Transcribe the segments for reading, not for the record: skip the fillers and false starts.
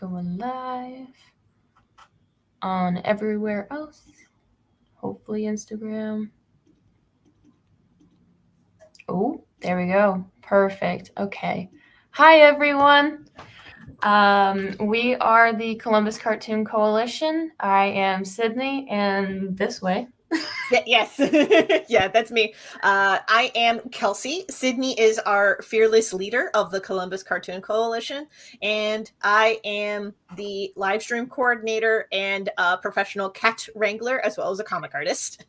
Going live on everywhere else. Hopefully Instagram. Oh, there we go. Perfect. Okay. Hi, everyone. We are the Columbus Cartoon Coalition. I am Sydney, and this way. Yes. Yeah, that's me. I am Kelci. Sydney is our fearless leader of the Columbus Cartoon Coalition, and I am the live stream coordinator and professional cat wrangler, as well as a comic artist.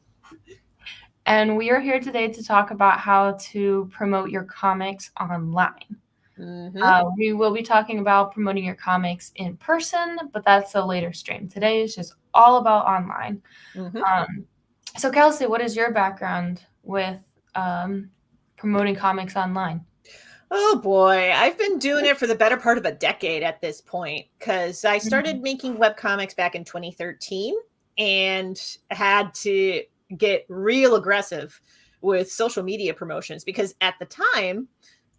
And we are here today to talk about how to promote your comics online. We will be talking about promoting your comics in person, but that's a later stream. Today is just all about online. So, Kelsey, what is your background with promoting comics online? Oh boy, I've been doing it for the better part of a decade at this point, because I started making webcomics back in 2013 and had to get real aggressive with social media promotions because at the time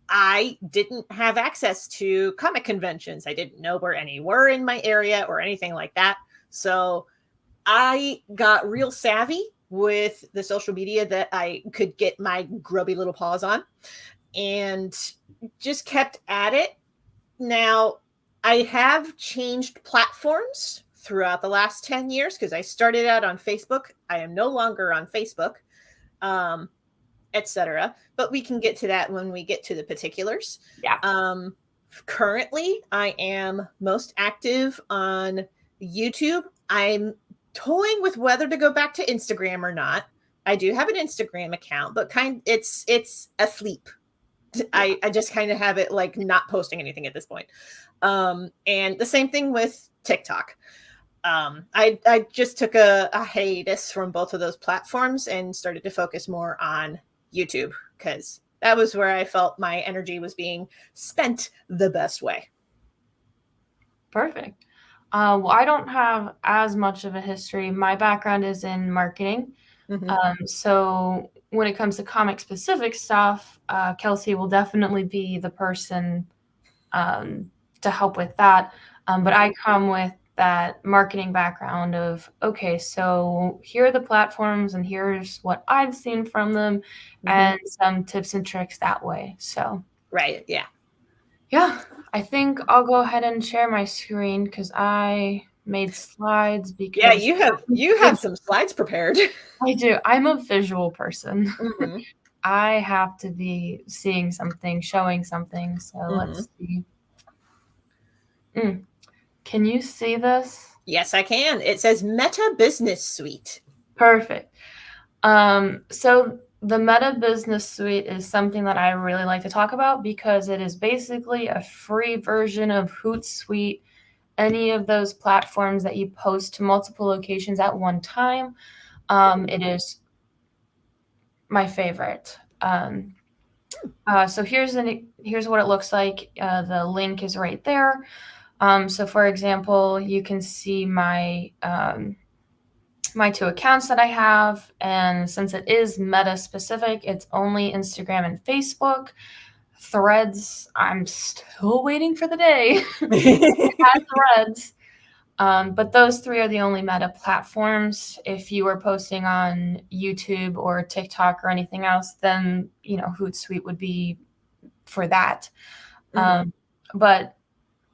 I didn't have access to comic conventions. I didn't know where any were in my area or anything like that. So I got real savvy with the social media that I could get my grubby little paws on and just kept at it. Now, I have changed platforms throughout the last 10 years because I started out on Facebook. I am no longer on Facebook, etc. But we can get to that when we get to the particulars. Yeah. Currently, I am most active on YouTube. I'm toying with whether to go back to Instagram or not. I do have an Instagram account, but it's asleep. I just kind of have it like not posting anything at this point. And the same thing with TikTok. I just took a hiatus from both of those platforms and started to focus more on YouTube because that was where I felt my energy was being spent the best way. Perfect. Well, I don't have as much of a history. My background is in marketing. So when it comes to comic specific stuff, Kelsey will definitely be the person to help with that. But I come with that marketing background of, okay, so here are the platforms and here's what I've seen from them and some tips and tricks that way. So right. Yeah. Yeah, I think I'll go ahead and share my screen because I made slides because yeah, you have some slides prepared. I do. I'm a visual person. I have to be seeing something, showing something. So let's see. Can you see this? Yes, I can. It says Meta Business Suite. Perfect. So the Meta Business Suite is something that I really like to talk about because it is basically a free version of Hootsuite, any of those platforms that you post to multiple locations at one time. It is my favorite. So here's what it looks like. The link is right there. So for example, you can see my my two accounts that I have, and since it is Meta specific, it's only Instagram and Facebook. Threads, I'm still waiting for the day it has Threads. But those three are the only Meta platforms. If you were posting on YouTube or TikTok or anything else, then Hootsuite would be for that. But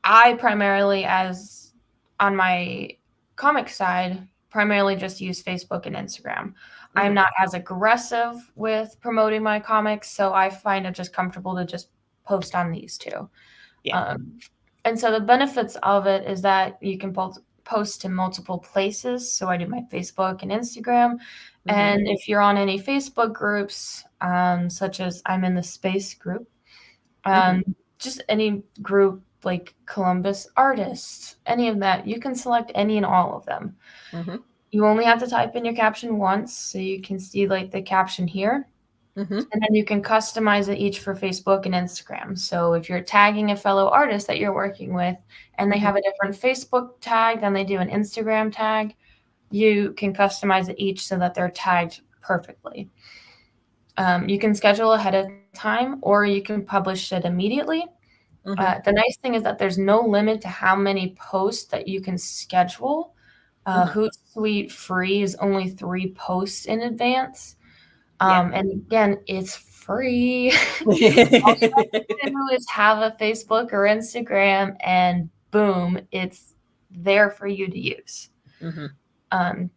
I primarily, as on my comic side, primarily just use Facebook and Instagram. I'm not as aggressive with promoting my comics, so I find it just comfortable to just post on these two. Yeah. And so the benefits of it is that you can post to multiple places. So I do my Facebook and Instagram. And if you're on any Facebook groups, such as I'm in the space group, just any group like Columbus Artists, any of that, you can select any and all of them. You only have to type in your caption once, so you can see like the caption here. And then you can customize it each for Facebook and Instagram. So if you're tagging a fellow artist that you're working with and they have a different Facebook tag than they do an Instagram tag, you can customize it each so that they're tagged perfectly. You can schedule ahead of time or you can publish it immediately. Mhm. The nice thing is that there's no limit to how many posts that you can schedule. Mhm. Hootsuite free is only 3 posts in advance. Yeah. And again, it's free. All you have to do is have a Facebook or Instagram, and boom, it's there for you to use. Mhm. Um,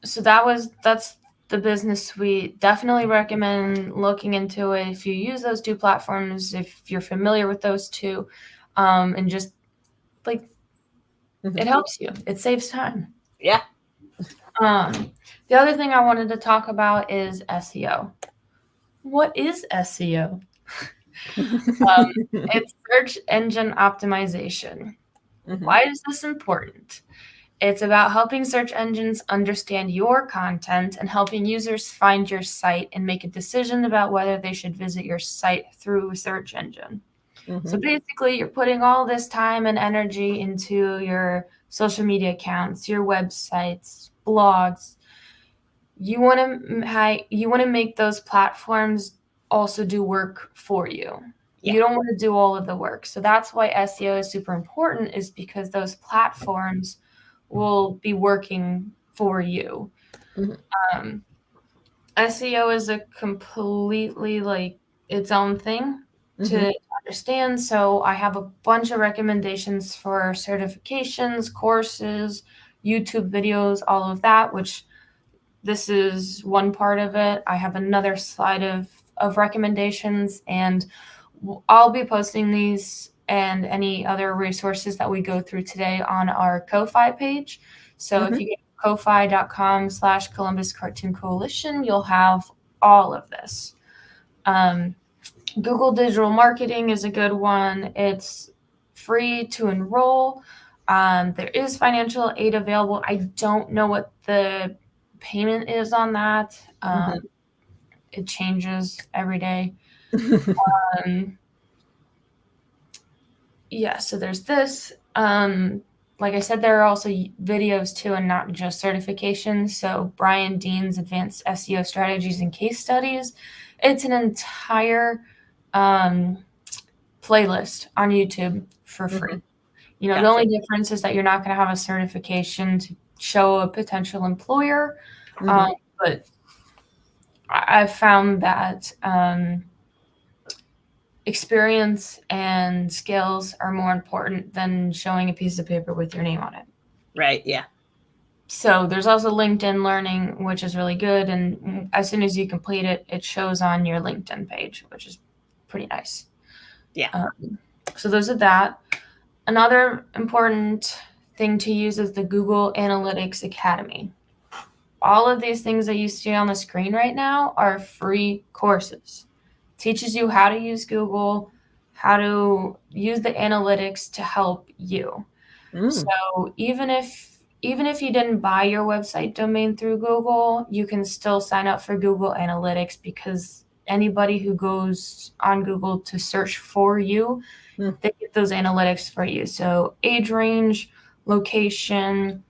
so that's the business suite. Definitely recommend looking into it if you use those 2 platforms, if you're familiar with those 2, and just like it Mhm. helps you. It saves time. Yeah. The other thing I wanted to talk about is SEO. What is SEO? It's search engine optimization. Mhm. Why is this important? It's about helping search engines understand your content and helping users find your site and make a decision about whether they should visit your site through a search engine. So Mhm. basically, you're putting all this time and energy into your social media accounts, your websites, blogs. You want to make those platforms also do work for you. Yeah. You don't want to do all of the work. So that's why SEO is super important, is because those platforms will be working for you. Mhm. Um, SEO is a completely like its own thing Mhm. to understand. So I have a bunch of recommendations for certifications, courses, YouTube videos, all of that, which this is one part of it. I have another slide of recommendations, and I'll be posting these and any other resources that we go through today on our Ko-Fi page. So if Mhm. you go to ko-fi.com/Columbus Cartoon Coalition, you'll have all of this. Um, Google Digital Marketing is a good one. It's free to enroll. There is financial aid available. I don't know what the payment is on that. Mhm. It changes every day. Um, yeah, so there's this. Like I said, there are also videos too, and not just certifications. So Brian Dean's Advanced SEO Strategies and Case Studies. It's an entire playlist on YouTube for free. Mhm. The Gotcha. only difference is that you're not going to have a certification to show a potential employer. Mhm. But I've found that experience and skills are more important than showing a piece of paper with your name on it. Right. Yeah. So there's also LinkedIn Learning, which is really good. And as soon as you complete it, it shows on your LinkedIn page, which is pretty nice. Yeah. So those are that. Another important thing to use is the Google Analytics Academy. All of these things that you see on the screen right now are free courses. It teaches you how to use Google, how to use the analytics to help you. Mm. So even if you didn't buy your website domain through Google, you can still sign up for Google Analytics, because anybody who goes on Google to search for you, Mm. they get those analytics for you. So age range, location,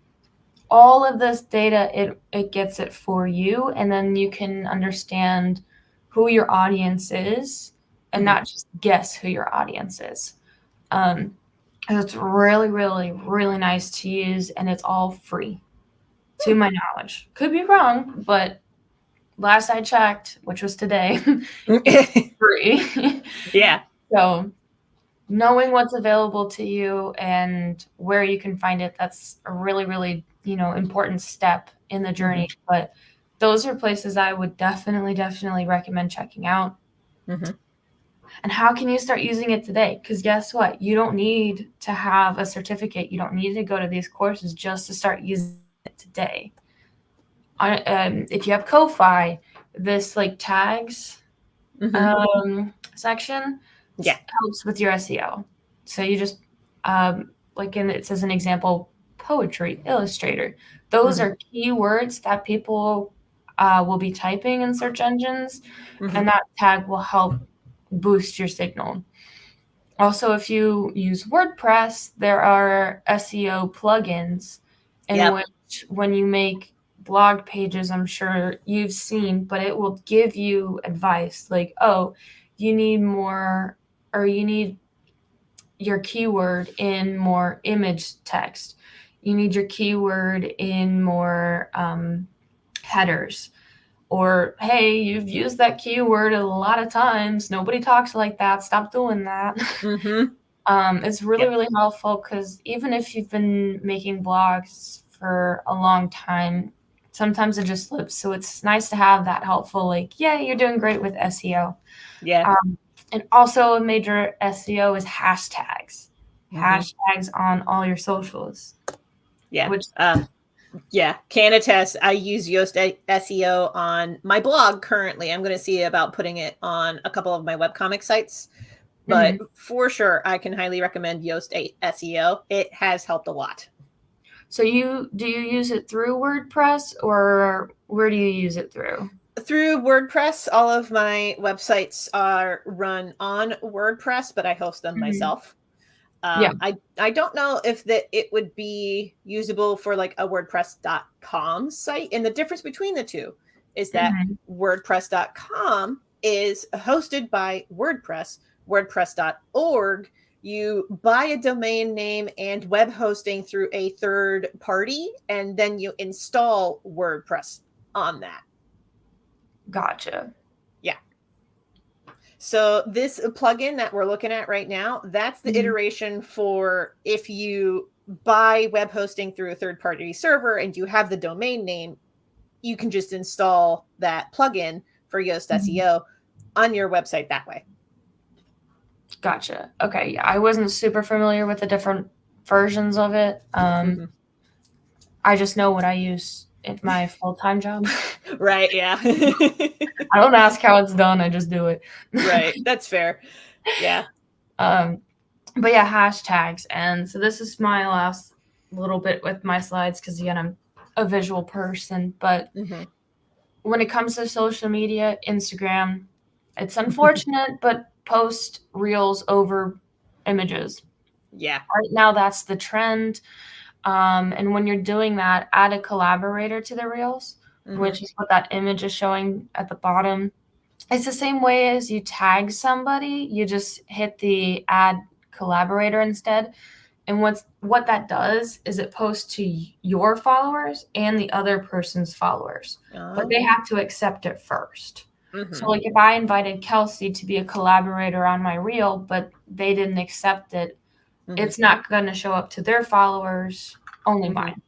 all of this data, it gets it for you, and then you can understand who your audience is and Mhm. not just guess who your audience is. Um, and it's really, really, really nice to use, and it's all free, to my knowledge. Could be wrong, but last I checked, which was today, it's free. Yeah. So knowing what's available to you and where you can find it, that's a really, really, important step in the Mhm. journey. But those are places I would definitely, definitely recommend checking out. Mhm. And how can you start using it today? Because guess what? You don't need to have a certificate. You don't need to go to these courses just to start using it today. If you have Ko-Fi, this like tags Mhm. section Yeah. helps with your SEO. So you just like it says an example, poetry, illustrator. Those Mhm. are keywords that people will be typing in search engines, Mhm. and that tag will help boost your signal. Also, if you use WordPress, there are SEO plugins in Yep. which, when you make blog pages, I'm sure you've seen, but it will give you advice like, oh, you need more or you need your keyword in more image text. You need your keyword in more headers. Or, hey, you've used that keyword a lot of times. Nobody talks like that. Stop doing that. It's really, really helpful because even if you've been making blogs for a long time, sometimes it just slips. So it's nice to have that helpful, like, yeah, you're doing great with SEO. Yeah. And also a major SEO is hashtags. Hashtags on all your socials. Yeah. Which, yeah, can attest. I use Yoast SEO on my blog currently. I'm going to see about putting it on a couple of my webcomic sites. But for sure, I can highly recommend Yoast SEO. It has helped a lot. So do you use it through WordPress, or where do you use it through? Through WordPress. All of my websites are run on WordPress, but I host them myself. I don't know if it would be usable for like a WordPress.com site. And the difference between the two is that WordPress.com is hosted by WordPress. WordPress.org, you buy a domain name and web hosting through a third party, and then you install WordPress on that. Gotcha. Yeah. So this plugin that we're looking at right now, that's the iteration for if you buy web hosting through a third-party server and you have the domain name, you can just install that plugin for Yoast SEO on your website that way. Gotcha. Okay. Yeah, I wasn't super familiar with the different versions of it. I just know what I use in my full-time job. Right. Yeah. I don't ask how it's done. I just do it. Right. That's fair. Yeah. But yeah, hashtags. And so this is my last little bit with my slides because, again, I'm a visual person. But when it comes to social media, Instagram, it's unfortunate, but post reels over images. Yeah. Right now, that's the trend. And when you're doing that, add a collaborator to the reels, which is what that image is showing at the bottom. It's the same way as you tag somebody. You just hit the add collaborator instead. And what that does is it posts to your followers and the other person's followers. But they have to accept it first. So like if I invited Kelci to be a collaborator on my reel, but they didn't accept it, it's not going to show up to their followers, only mine.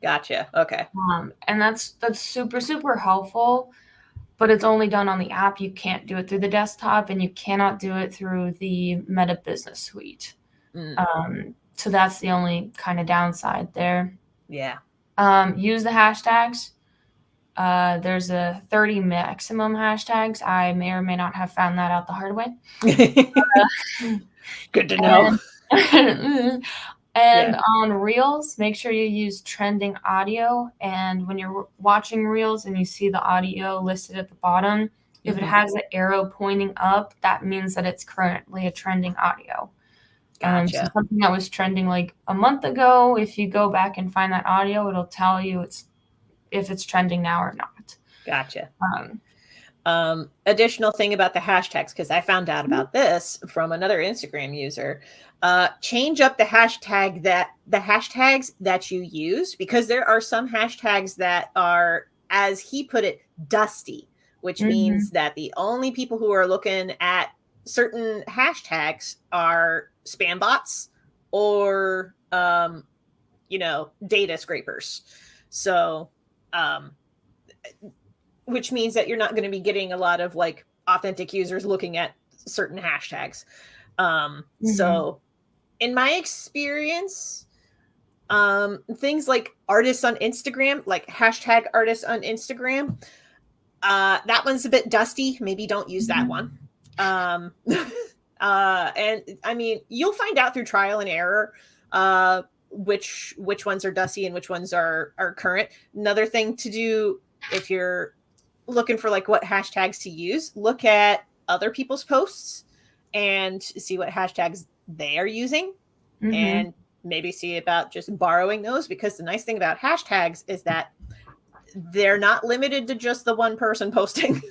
Gotcha. Okay. And that's super, super helpful, but it's only done on the app. You can't do it through the desktop, and you cannot do it through the Meta Business Suite. So that's the only kind of downside there. Yeah. Use the hashtags. There's a 30 maximum hashtags. I may or may not have found that out the hard way. Good to know. And on Reels, make sure you use trending audio. And when you're watching Reels and you see the audio listed at the bottom, if it has an arrow pointing up, that means that it's currently a trending audio. Gotcha. So something that was trending like a month ago, if you go back and find that audio, it'll tell you if it's trending now or not. Gotcha. Additional thing about the hashtags, because I found out about this from another Instagram user. Change up the hashtags that you use, because there are some hashtags that are, as he put it, dusty, which means that the only people who are looking at certain hashtags are spam bots or data scrapers. So which means that you're not going to be getting a lot of like authentic users looking at certain hashtags. So in my experience, things like artists on Instagram, like hashtag artists on Instagram, that one's a bit dusty. Maybe don't use that one. And I mean, you'll find out through trial and error, which ones are dusty and which ones are current. Another thing to do if you're looking for like what hashtags to use, look at other people's posts and see what hashtags they are using, and maybe see about just borrowing those, because the nice thing about hashtags is that they're not limited to just the one person posting.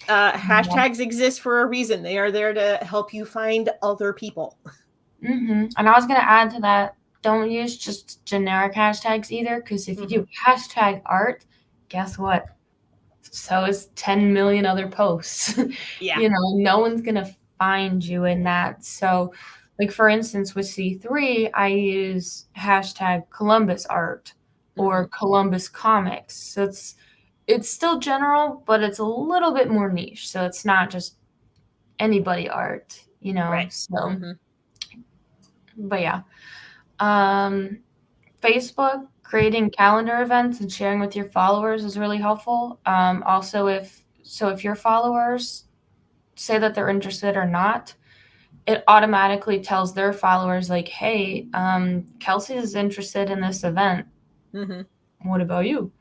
Hashtags exist for a reason. They are there to help you find other people. And I was going to add to that, don't use just generic hashtags either, because if you do hashtag art, guess what? So is 10 million other posts. Yeah. You know, no one's going to find you in that. So, like, for instance, with C3, I use hashtag Columbus art or Columbus comics. So it's still general, but it's a little bit more niche. So it's not just anybody art, you know. Right. So, but yeah. Facebook, creating calendar events and sharing with your followers is really helpful. Also, if your followers say that they're interested or not, it automatically tells their followers like, hey, Kelci is interested in this event. What about you?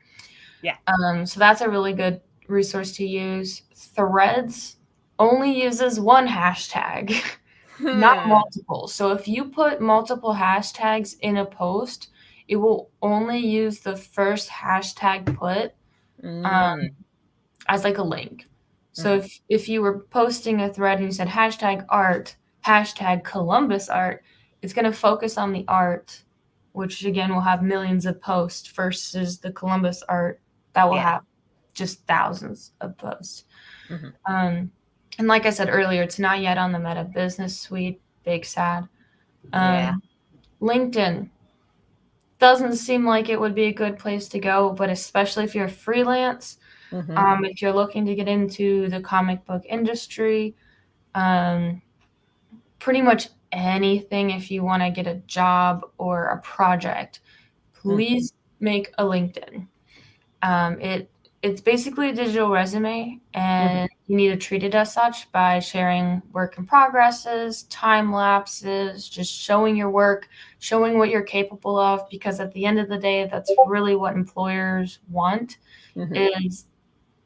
Yeah. So that's a really good resource to use. Threads only uses one hashtag, not multiple. So if you put multiple hashtags in a post, it will only use the first hashtag put as like a link. So if you were posting a thread and you said hashtag art, hashtag Columbus art, it's going to focus on the art, which again will have millions of posts versus the Columbus art that will have just thousands of posts. And like I said earlier, it's not yet on the Meta Business Suite. Big sad. LinkedIn doesn't seem like it would be a good place to go, but especially if you're freelance, if you're looking to get into the comic book industry, pretty much anything, if you want to get a job or a project, please make a LinkedIn. It's basically a digital resume, and you need to treat it as such by sharing work in progresses, time lapses, just showing your work, showing what you're capable of, because at the end of the day, that's really what employers want, is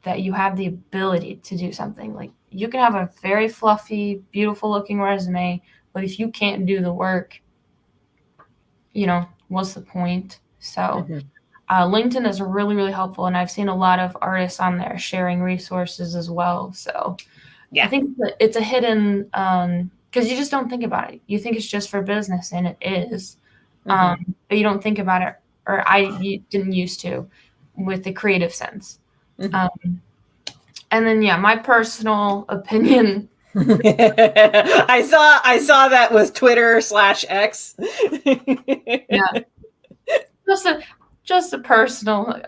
that you have the ability to do something. Like, you can have a very fluffy, beautiful looking resume, but if you can't do the work, you know, what's the point? So LinkedIn is really, really helpful, and I've seen a lot of artists on there sharing resources as well. So I think that it's a hidden, because you just don't think about it. You think it's just for business, and it is, but you don't think about it, or you didn't used to, with the creative sense. And then, my personal opinion. I saw that with Twitter/X. Just a personal.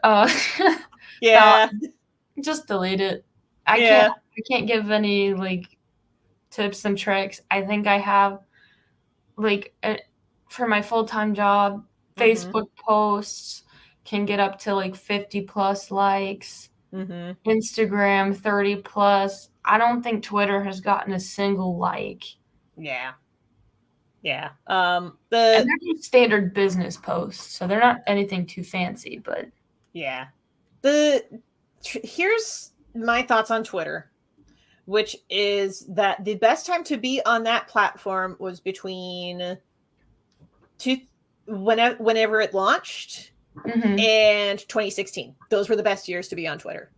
Yeah. Thought. Just delete it. I can't give any like tips and tricks. I think I have like for my full-time job, Facebook posts can get up to like 50 plus likes. Instagram 30 plus. I don't think Twitter has gotten a single like. Yeah. And they're just standard business posts, so they're not anything too fancy, but here's my thoughts on Twitter, which is that the best time to be on that platform was between whenever it launched and 2016. Those were the best years to be on Twitter.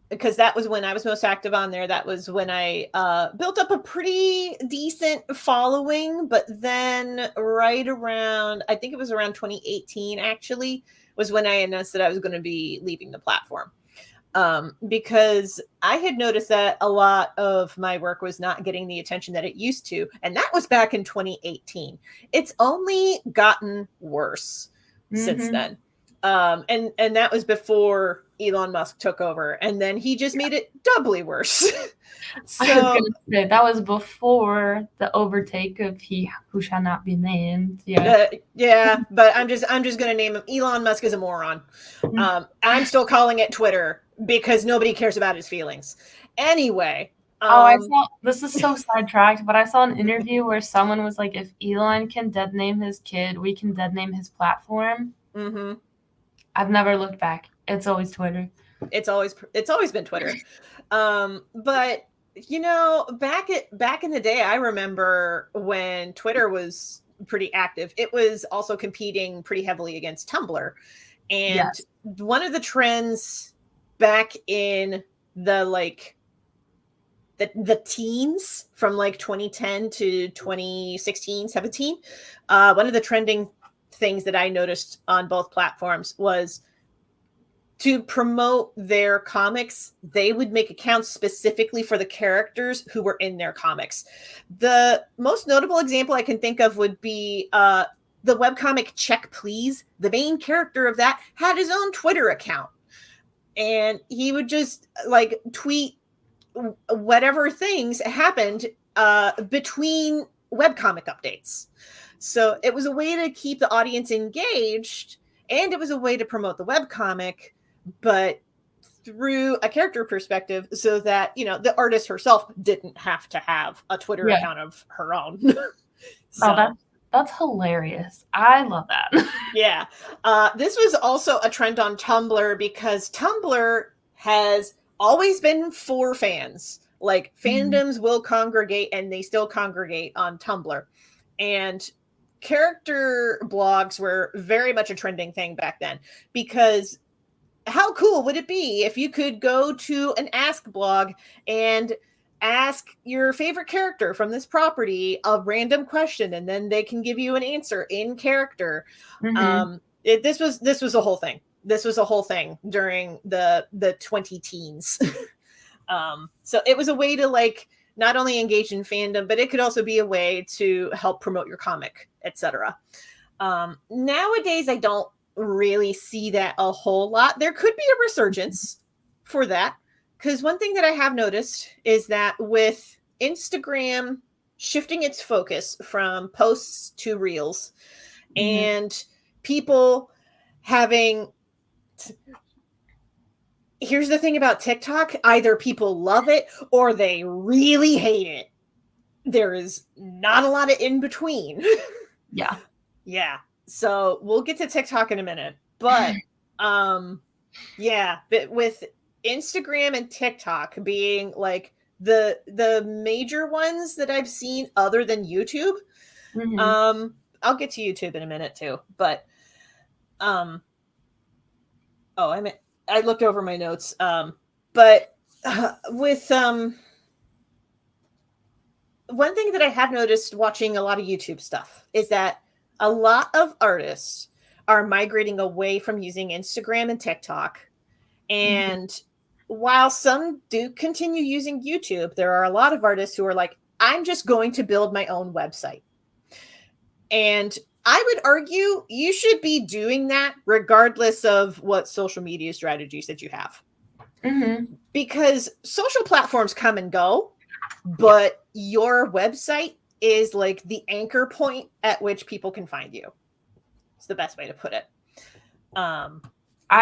Because that was when I was most active on there. That was when I built up a pretty decent following. But then right around, I think it was around 2018, actually, was when I announced that I was going to be leaving the platform. Because I had noticed that a lot of my work was not getting the attention that it used to. And that was back in 2018. It's only gotten worse since then. And that was before Elon Musk took over, and then he just made it doubly worse. So I was gonna say, that was before the overtake of He Who Shall Not Be Named. But I'm just gonna name him. Elon Musk is a moron. I'm still calling it Twitter because nobody cares about his feelings. Anyway. I saw, this is so sidetracked, but I saw an interview where someone was like, if Elon can dead name his kid, we can dead name his platform. I've never looked back. It's always Twitter. It's always been Twitter. But you know, back in the day, I remember when Twitter was pretty active. It was also competing pretty heavily against Tumblr. And one of the trends back in the like the teens from like 2010 to 2016, 17, one of the trending things that I noticed on both platforms was to promote their comics, they would make accounts specifically for the characters who were in their comics. The most notable example I can think of would be the webcomic Check Please. The main character of that had his own Twitter account. And he would just like tweet whatever things happened between webcomic updates. So it was a way to keep the audience engaged, and it was a way to promote the webcomic, but through a character perspective, so that, you know, the artist herself didn't have to have a Twitter account of her own. So. Oh, that's hilarious. I love that. Yeah. This was also a trend on Tumblr, because Tumblr has always been for fans. Like, fandoms will congregate, and they still congregate on Tumblr. And character blogs were very much a trending thing back then, because how cool would it be if you could go to an Ask blog and ask your favorite character from this property a random question, and then they can give you an answer in character. This was a whole thing. This was a whole thing during the 20 teens. So it was a way to like not only engage in fandom, but it could also be a way to help promote your comic, etc. Nowadays, I don't really see that a whole lot. There could be a resurgence for that, because one thing that I have noticed is that with Instagram shifting its focus from posts to reels, and people having here's the thing about TikTok, either people love it or they really hate it. There is not a lot of in between. Yeah. So we'll get to TikTok in a minute, but but with Instagram and TikTok being like the major ones that I've seen other than YouTube. I'll get to YouTube in a minute too, but I looked over my notes. But with one thing that I have noticed watching a lot of YouTube stuff is that a lot of artists are migrating away from using Instagram and TikTok. And while some do continue using YouTube, there are a lot of artists who are like, I'm just going to build my own website. And I would argue you should be doing that regardless of what social media strategies that you have. Because social platforms come and go, but your website is like the anchor point at which people can find you. It's the best way to put it. I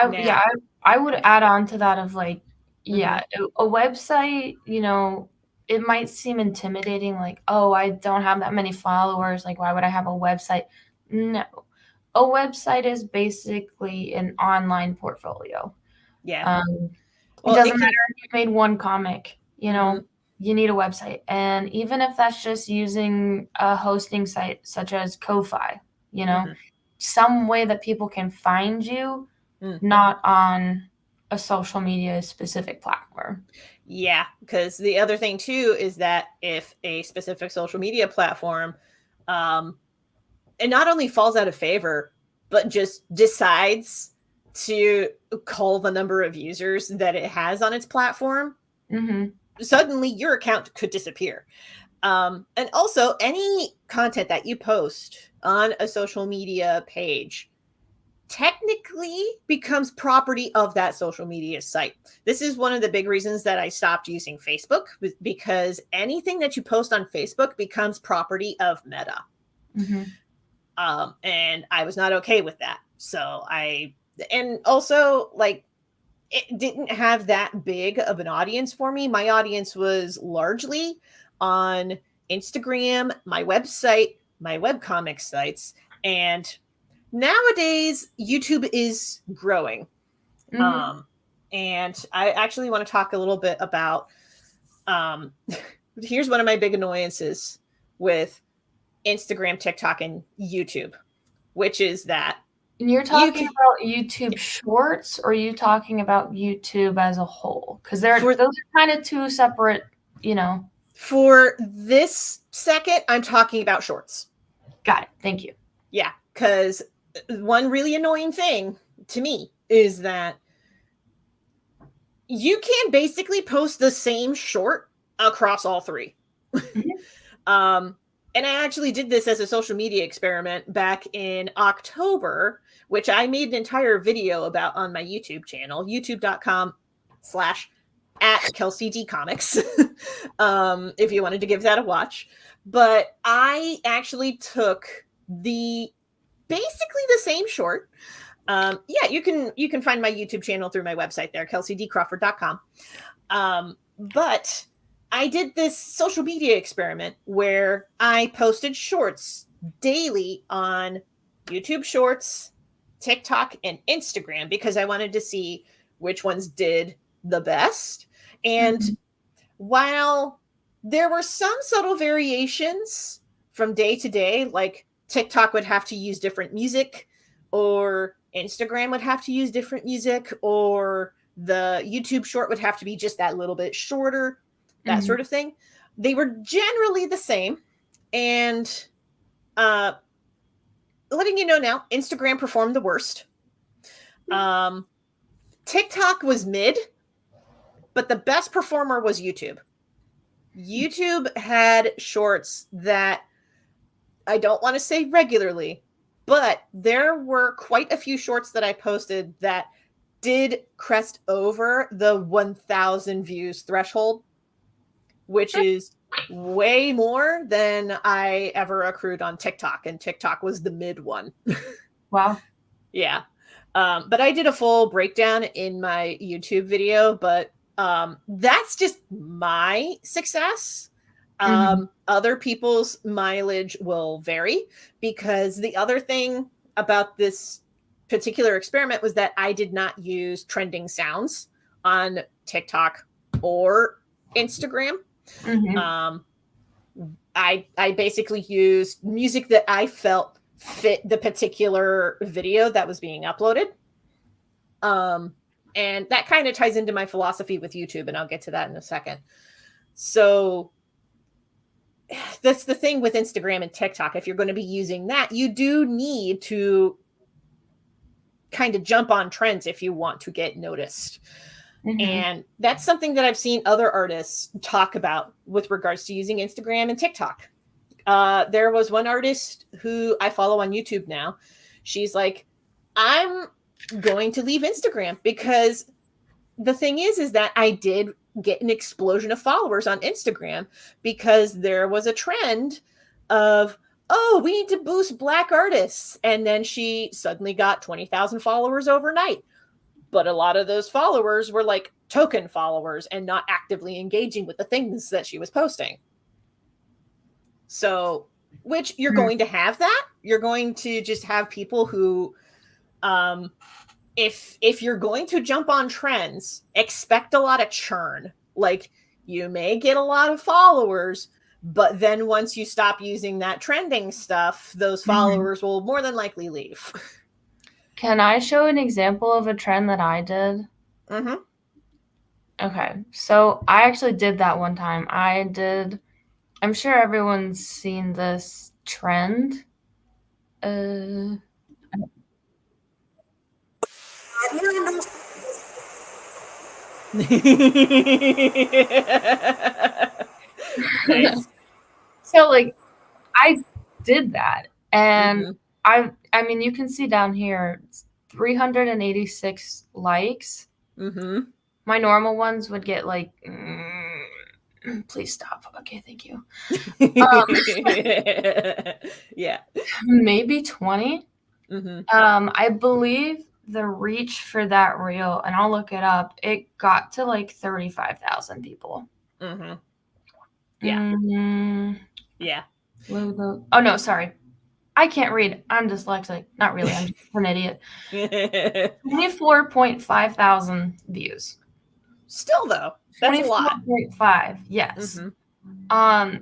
would add on to that of like, a website, you know, it might seem intimidating, like, oh, I don't have that many followers, like, why would I have a website? No. A website is basically an online portfolio. It doesn't matter if you made one comic, you know, you need a website. And even if that's just using a hosting site such as Ko-Fi, you know, some way that people can find you, not on a social media specific platform. Yeah, because the other thing too is that if a specific social media platform it not only falls out of favor, but just decides to cull the number of users that it has on its platform, suddenly your account could disappear. And also, any content that you post on a social media page technically becomes property of that social media site. This is one of the big reasons that I stopped using Facebook, because anything that you post on Facebook becomes property of Meta. And I was not okay with that. So and also, like, it didn't have that big of an audience for me. My audience was largely on Instagram, my website, my webcomic sites, and nowadays YouTube is growing. And I actually want to talk a little bit about here's one of my big annoyances with Instagram, TikTok, and YouTube, which is that And you're talking about YouTube Shorts, or are you talking about YouTube as a whole? Because those are kind of two separate, For this second, I'm talking about Shorts. Got it. Thank you. Yeah, because one really annoying thing to me is that you can basically post the same short across all three. Mm-hmm. And I actually did this as a social media experiment back in October, which I made an entire video about on my YouTube channel, youtube.com/@KelciDComics, if you wanted to give that a watch. But I actually took basically the same short. You can find my YouTube channel through my website there, KelciDCrawford.com. But I did this social media experiment where I posted shorts daily on YouTube Shorts, TikTok, and Instagram because I wanted to see which ones did the best. And while there were some subtle variations from day to day, like TikTok would have to use different music, or Instagram would have to use different music, or the YouTube short would have to be just that little bit shorter, that sort of thing. They were generally the same. And letting you know now, Instagram performed the worst. TikTok was mid, but the best performer was YouTube. YouTube had shorts that I don't want to say regularly, but there were quite a few shorts that I posted that did crest over the 1,000 views threshold, which is way more than I ever accrued on TikTok. And TikTok was the mid one. Wow. Yeah. But I did a full breakdown in my YouTube video, but that's just my success. Other people's mileage will vary, because the other thing about this particular experiment was that I did not use trending sounds on TikTok or Instagram. I basically used music that I felt fit the particular video that was being uploaded. And that kind of ties into my philosophy with YouTube, and I'll get to that in a second. So that's the thing with Instagram and TikTok. If you're going to be using that, you do need to kind of jump on trends if you want to get noticed. And that's something that I've seen other artists talk about with regards to using Instagram and TikTok. There was one artist who I follow on YouTube now. She's like, I'm going to leave Instagram because the thing is that I did get an explosion of followers on Instagram because there was a trend of, oh, we need to boost Black artists. And then she suddenly got 20,000 followers overnight. But a lot of those followers were like token followers and not actively engaging with the things that she was posting. So, which you're going to have that. You're going to just have people who, if you're going to jump on trends, expect a lot of churn. Like, you may get a lot of followers, but then once you stop using that trending stuff, those followers will more than likely leave. Can I show an example of a trend that I did? Okay, so I actually did that one time. I'm sure everyone's seen this trend. Nice. So, like, I did that, and I mean, you can see down here, 386 likes. My normal ones would get like, please stop. Okay, thank you. Yeah. Maybe 20. I believe the reach for that reel, and I'll look it up, it got to like 35,000 people. Yeah. Yeah. Oh, no, sorry. I can't read. I'm dyslexic. Not really. I'm just an idiot. 24.5 thousand views. Still, though, that's a lot. 24.5, yes. My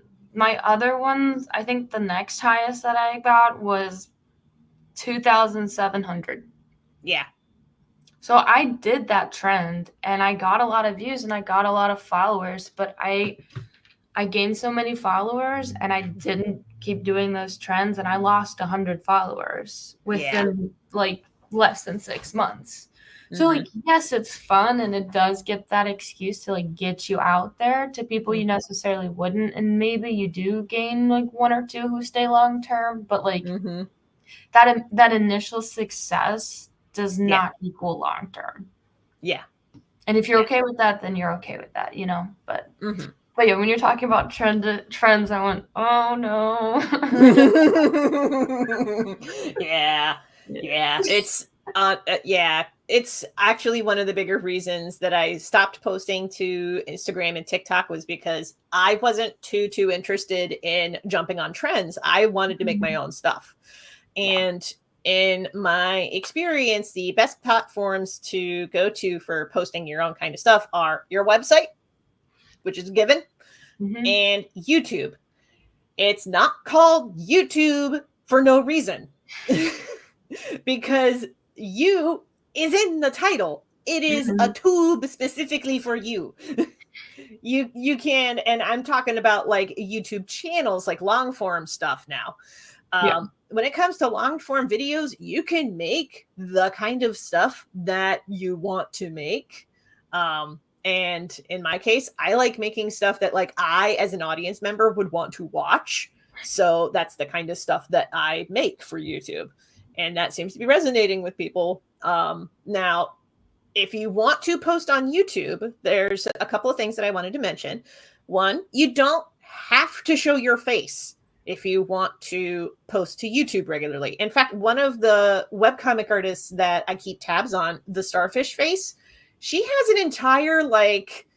other ones, I think the next highest that I got was 2,700. Yeah. So I did that trend and I got a lot of views and I got a lot of followers, but I gained so many followers and I didn't keep doing those trends and I lost 100 followers within like less than 6 months. So like, yes, it's fun and it does get that excuse to like get you out there to people you necessarily wouldn't. And maybe you do gain like one or two who stay long term, but like that initial success does not equal long term. Yeah. And if you're okay with that, then you're okay with that, you know. But yeah, when you're talking about trends, I went, oh no. Yeah. It's actually one of the bigger reasons that I stopped posting to Instagram and TikTok was because I wasn't too interested in jumping on trends. I wanted to make my own stuff. And in my experience, the best platforms to go to for posting your own kind of stuff are your website, which is a given, and YouTube. It's not called YouTube for no reason because you is in the title. It is a tube specifically for you. You can, and I'm talking about like YouTube channels, like long form stuff now. When it comes to long form videos, you can make the kind of stuff that you want to make. And in my case, I like making stuff that like I, as an audience member, would want to watch. So that's the kind of stuff that I make for YouTube. And that seems to be resonating with people. Now, if you want to post on YouTube, there's a couple of things that I wanted to mention. One, you don't have to show your face if you want to post to YouTube regularly. In fact, one of the webcomic artists that I keep tabs on, the Starfish Face, she has an entire like,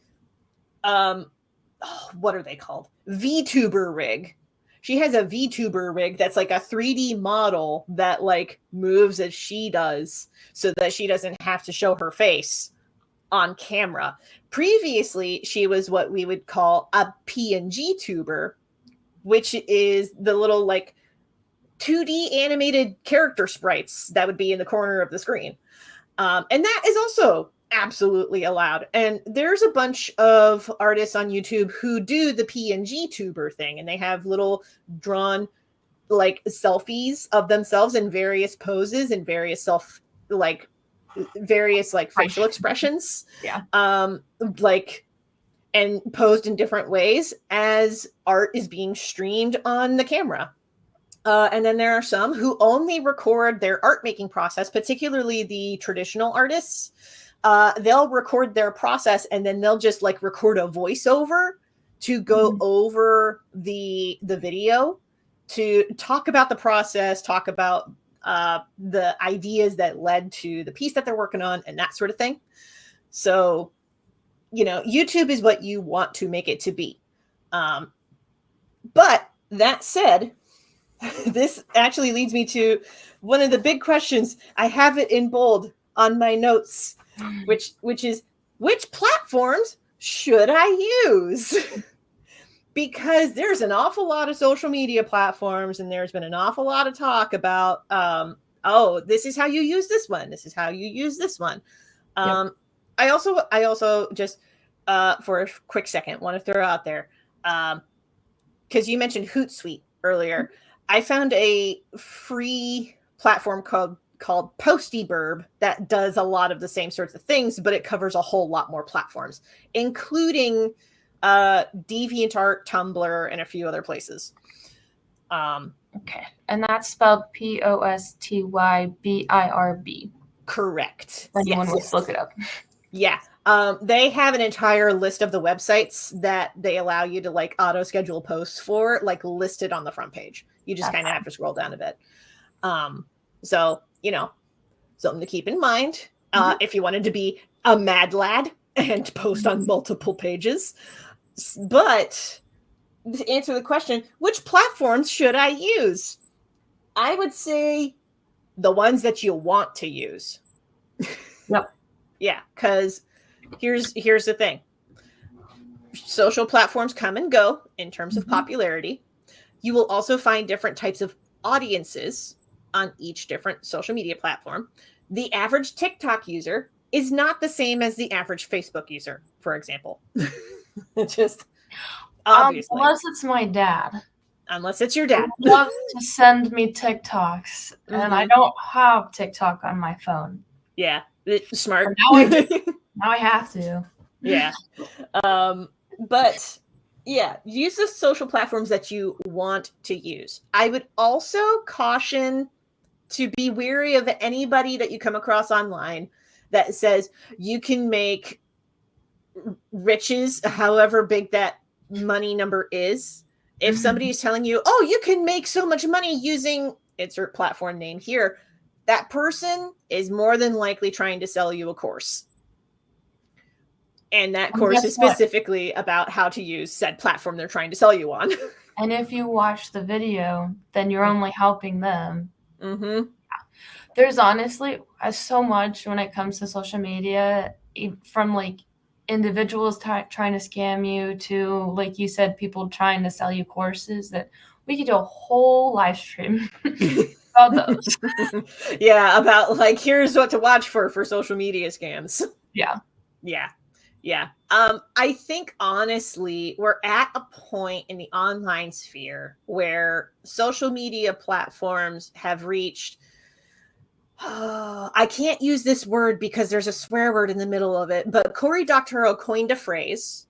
what are they called? VTuber rig. She has a VTuber rig that's like a 3D model that like moves as she does so that she doesn't have to show her face on camera. Previously, she was what we would call a PNG tuber, which is the little like 2D animated character sprites that would be in the corner of the screen. And that is also absolutely allowed. And there's a bunch of artists on YouTube who do the PNG tuber thing, and they have little drawn like selfies of themselves in various poses and various facial expressions. Like, and posed in different ways as art is being streamed on the camera. And then there are some who only record their art making process, particularly the traditional artists. They'll record their process and then they'll just like record a voiceover to go over the video to talk about the process, talk about the ideas that led to the piece that they're working on and that sort of thing. So, you know, YouTube is what you want to make it to be. But that said, this actually leads me to one of the big questions. I have it in bold on my notes, which is, which platforms should I use? Because there's an awful lot of social media platforms, and there's been an awful lot of talk about, oh, this is how you use this one. This is how you use this one. I also just, for a quick second, want to throw out there, because you mentioned Hootsuite earlier. I found a free platform called Postyburb that does a lot of the same sorts of things, but it covers a whole lot more platforms, including DeviantArt, Tumblr, and a few other places. Okay, and that's spelled Postybirb. Correct. Anyone wants to look it up. Yeah. They have an entire list of the websites that they allow you to like auto schedule posts for, like listed on the front page. You just kind of have to scroll down a bit. So, you know, something to keep in mind if you wanted to be a mad lad and post on multiple pages. But to answer the question, which platforms should I use? I would say the ones that you want to use. Yep. Yeah, because here's the thing. Social platforms come and go in terms of popularity. You will also find different types of audiences on each different social media platform. The average TikTok user is not the same as the average Facebook user, for example. Just obviously. Unless it's my dad. Unless it's your dad. He loves to send me TikToks, and I don't have TikTok on my phone. Yeah, smart. Now I have to. Yeah. But yeah, use the social platforms that you want to use. I would also caution to be wary of anybody that you come across online that says you can make riches, however big that money number is. If somebody is telling you, oh, you can make so much money using insert platform name here, that person is more than likely trying to sell you a course. And that course is specifically about how to use said platform they're trying to sell you on. And if you watch the video, then you're only helping them. Mm-hmm. There's honestly so much when it comes to social media, from like individuals trying to scam you to, like you said, people trying to sell you courses, that we could do a whole live stream about those. Yeah, about like, here's what to watch for social media scams. Yeah. I think honestly, we're at a point in the online sphere where social media platforms have reached, I can't use this word because there's a swear word in the middle of it, but Cory Doctorow coined a phrase.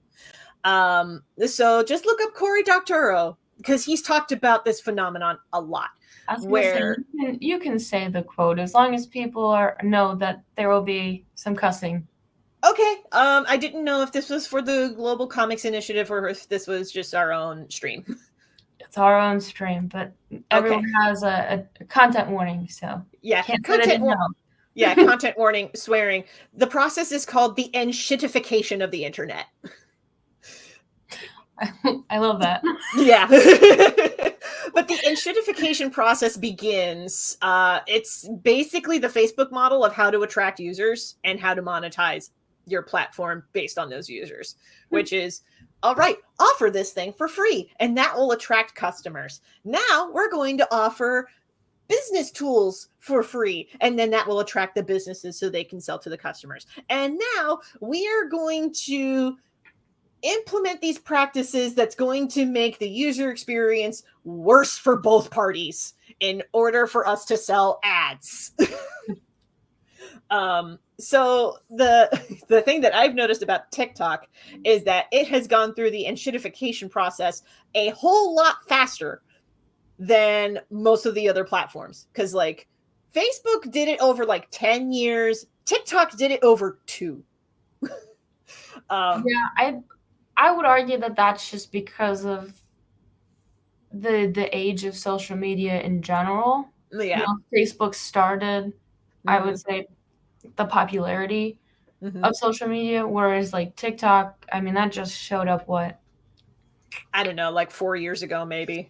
So just look up Cory Doctorow because he's talked about this phenomenon a lot. Where you can say the quote as long as people know that there will be some cussing. Okay. I didn't know if this was for the Global Comics Initiative or if this was just our own stream. It's our own stream, but everyone has a content warning, so yeah, content warning, swearing. The process is called the enshittification of the internet. I love that. Yeah. But the enshittification process begins. It's basically the Facebook model of how to attract users and how to monetize your platform based on those users, which is, all right, offer this thing for free, and that will attract customers. Now we're going to offer business tools for free, and then that will attract the businesses so they can sell to the customers. And now we are going to implement these practices that's going to make the user experience worse for both parties in order for us to sell ads. So the thing that I've noticed about TikTok is that it has gone through the enshittification process a whole lot faster than most of the other platforms. Because like Facebook did it over like 10 years. TikTok did it over 2. Yeah, I would argue that that's just because of the age of social media in general. Yeah. Facebook started, I would say, the popularity of social media, whereas like TikTok, I mean, that just showed up I don't know, like 4 years ago, maybe.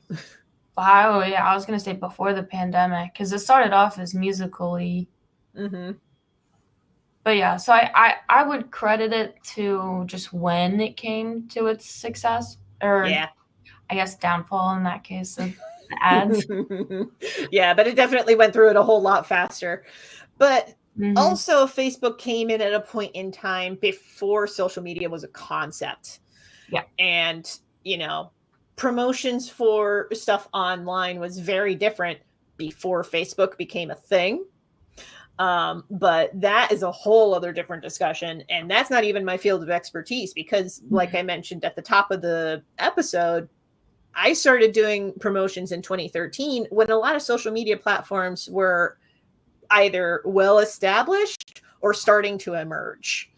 Wow, yeah, I was gonna say before the pandemic, because it started off as Musical.ly. But yeah, so I would credit it to just when it came to its success, or I guess downfall in that case of the ads. Yeah, but it definitely went through it a whole lot faster. But also Facebook came in at a point in time before social media was a concept. Yeah. And, you know, promotions for stuff online was very different before Facebook became a thing. But that is a whole other different discussion. And that's not even my field of expertise because, like I mentioned at the top of the episode, I started doing promotions in 2013 when a lot of social media platforms were either well-established or starting to emerge.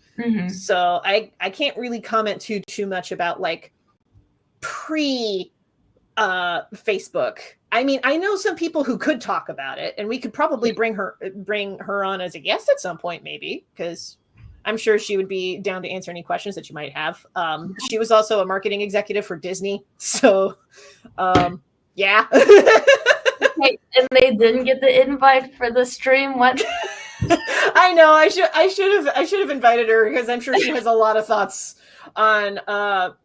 So I can't really comment too much about like Facebook. I mean, I know some people who could talk about it, and we could probably bring her on as a guest at some point, maybe, because I'm sure she would be down to answer any questions that you might have. She was also a marketing executive for Disney, so yeah. And they didn't get the invite for the stream. What? I know. I should have invited her because I'm sure she has a lot of thoughts on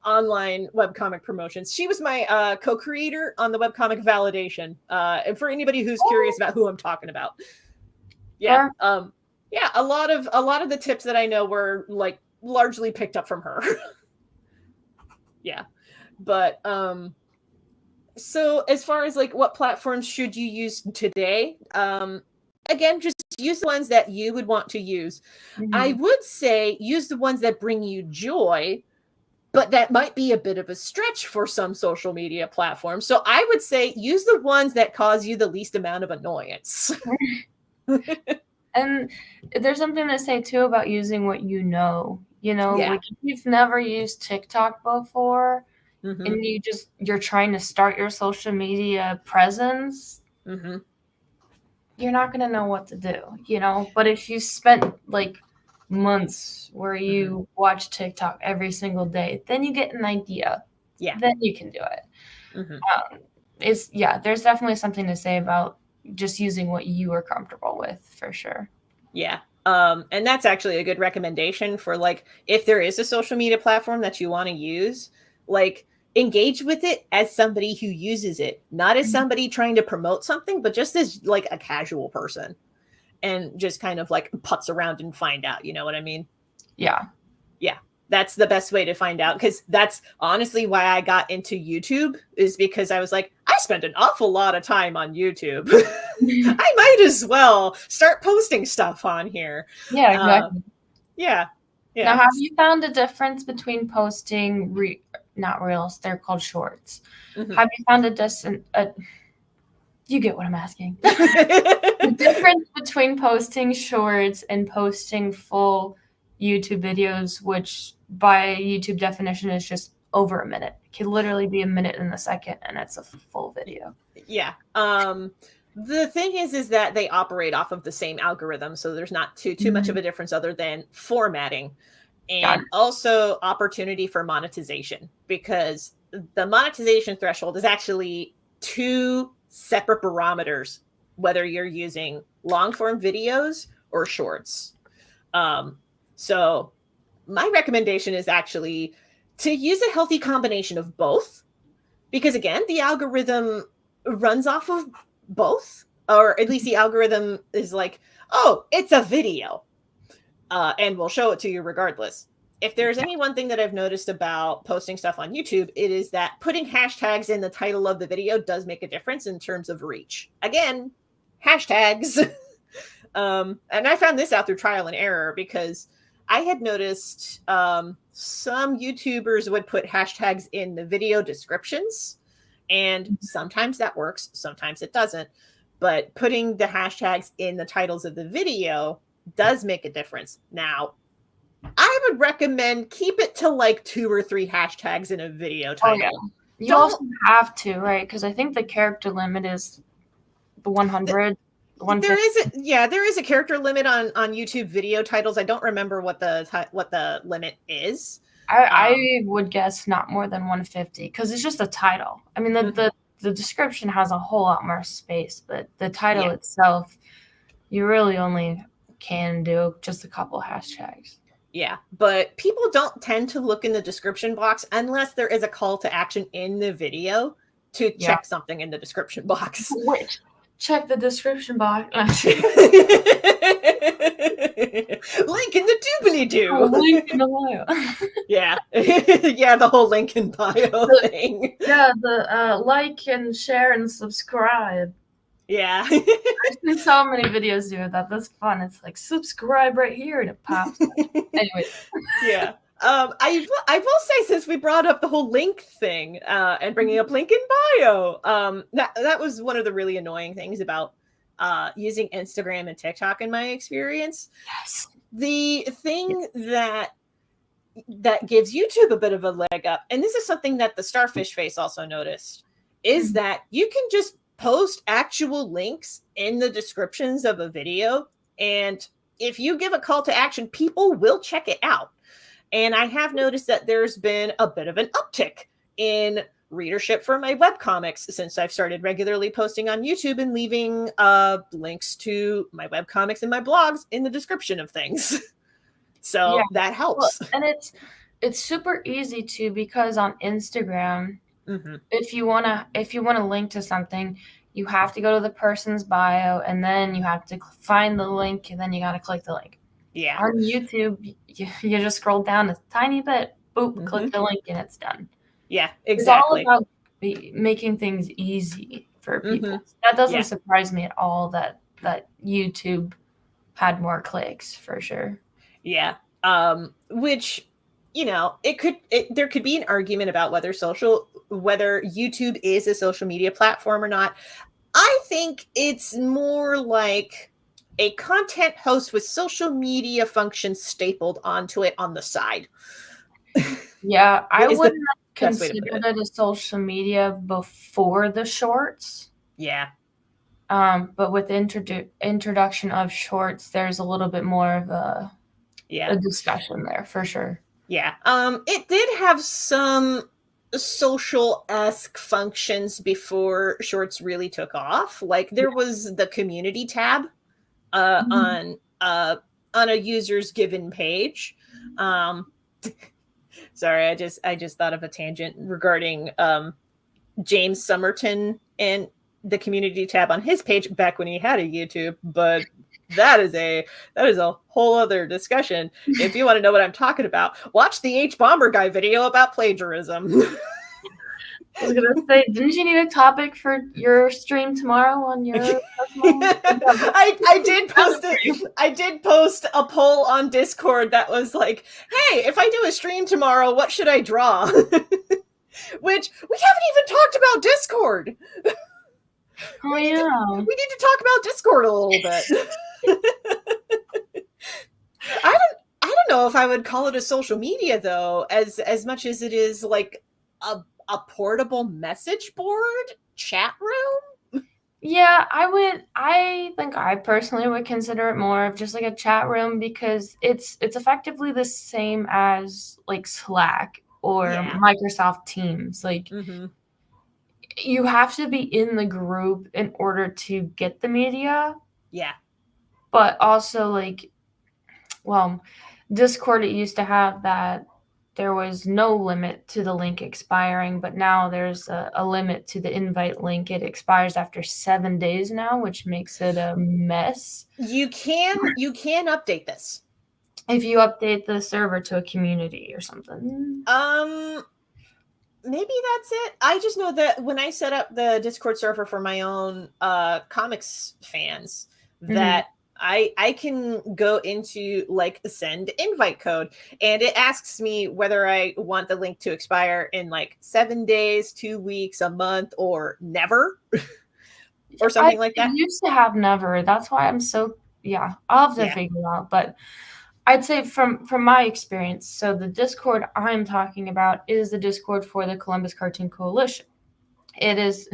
online webcomic promotions. She was my co-creator on the webcomic validation. And for anybody who's curious about who I'm talking about. Yeah. Yeah, a lot of the tips that I know were like largely picked up from her. Yeah. But so as far as like what platforms should you use today? Again, just use the ones that you would want to use. I would say use the ones that bring you joy, but that might be a bit of a stretch for some social media platforms. So I would say use the ones that cause you the least amount of annoyance. And there's something to say too about using what you know. Yeah. Like if you've never used TikTok before, Mhm. and you're trying to start your social media presence, Mhm. you're not going to know what to do, But if you spent like months where you watch TikTok every single day, then you get an idea. Yeah. Then you can do it. There's definitely something to say about just using what you are comfortable with, for sure. Yeah. And that's actually a good recommendation for like, if there is a social media platform that you want to use, like engage with it as somebody who uses it, not as somebody trying to promote something, but just as like a casual person and just kind of like putz around and find out, you know what I mean? Yeah. Yeah. That's the best way to find out, because that's honestly why I got into YouTube, is because I was like, I spend an awful lot of time on YouTube. I might as well start posting stuff on here. Yeah, exactly. Yeah. Now, have you found a difference between posting not reels, they're called shorts. Have you found you get what I'm asking? The difference between posting shorts and posting full YouTube videos, which by YouTube definition is just over a minute. It can literally be a minute and a second, and it's a full video. Yeah. The thing is that they operate off of the same algorithm, so there's not too much of a difference other than formatting and also opportunity for monetization, because the monetization threshold is actually 2 separate barometers, whether you're using long form videos or shorts. So my recommendation is actually to use a healthy combination of both, because again, the algorithm runs off of both, or at least the algorithm is like, oh, it's a video, and we'll show it to you regardless. If there's any one thing that I've noticed about posting stuff on YouTube, it is that putting hashtags in the title of the video does make a difference in terms of reach. Again, hashtags. And I found this out through trial and error, because I had noticed some YouTubers would put hashtags in the video descriptions, and sometimes that works, sometimes it doesn't. But putting the hashtags in the titles of the video does make a difference. Now, I would recommend keep it to like 2 or 3 hashtags in a video title. Oh, yeah. You also have to, right? Because I think the character limit is the 100. There is a character limit on YouTube video titles. I don't remember what the limit is. I would guess not more than 150, because it's just a title. I mean, the description has a whole lot more space, but the title itself, you really only can do just a couple hashtags. Yeah, but people don't tend to look in the description box unless there is a call to action in the video to check something in the description box. Which, check the description box. Link in the doobly-doo. Link in the bio. Yeah. Yeah, the whole link in bio thing. Yeah, the like and share and subscribe. Yeah. I've seen so many videos do that. That's fun. It's like, subscribe right here, and it pops up. Anyway. Yeah. I will say, since we brought up the whole link thing and bringing up link in bio, that was one of the really annoying things about using Instagram and TikTok in my experience. Yes. The thing that gives YouTube a bit of a leg up, and this is something that the Starfish Face also noticed, is that you can just post actual links in the descriptions of a video, and if you give a call to action, people will check it out. And I have noticed that there's been a bit of an uptick in readership for my webcomics since I've started regularly posting on YouTube and leaving links to my webcomics and my blogs in the description of things. So that helps. Well, and It's super easy to, because on Instagram, Mm-hmm. if you wanna link to something, you have to go to the person's bio, and then you have to find the link, and then you gotta click the link. Yeah. On YouTube, you just scroll down a tiny bit, boop, Mm-hmm. click the link, and it's done. Yeah, It's all exactly. about making things easy for Mm-hmm. people. That doesn't Yeah. surprise me at all that YouTube had more clicks, for sure. Yeah. Which, there could be an argument about whether YouTube is a social media platform or not. I think it's more like a content host with social media functions stapled onto it on the side. Yeah, I Is the wouldn't have best way to put considered it. it a social media before the shorts. Yeah. But with the introduction of shorts, there's a little bit more of Yeah. a discussion there, for sure. Yeah. It did have some social-esque functions before shorts really took off. Like there was the community tab Mhm. on a user's given page. Um sorry, I just thought of a tangent regarding James Somerton and the community tab on his page back when he had a YouTube, but that is a whole other discussion. If you want to know what I'm talking about, watch the H Bomber Guy video about plagiarism. I was gonna say, didn't you need a topic for your stream tomorrow on your personal? I did post a poll on Discord that was like, "Hey, if I do a stream tomorrow, what should I draw?" Which we haven't even talked about Discord. Oh yeah. We need to talk about Discord a little bit. I don't know if I would call it a social media though, as much as it is like a portable message board chat room. Yeah, I think I personally would consider it more of just like a chat room, because it's effectively the same as like Slack or Yeah. Microsoft Teams. Like, Mm-hmm. you have to be in the group in order to get the media, Yeah. but also like, well, Discord, it used to have that there was no limit to the link expiring, but now there's a limit to the invite link. It expires after 7 days now, which makes it a mess. You can update this. If you update the server to a community or something. Maybe that's it. I just know that when I set up the Discord server for my own comics fans, Mhm. that I can go into like send invite code, and it asks me whether I want the link to expire in like 7 days, 2 weeks, a month, or never, or something like It that. used to have never. That's why I'm so, yeah, I'll have to Yeah. figure it out. But I'd say from my experience, so the Discord I'm talking about is the Discord for the Columbus Cartoon Coalition. It is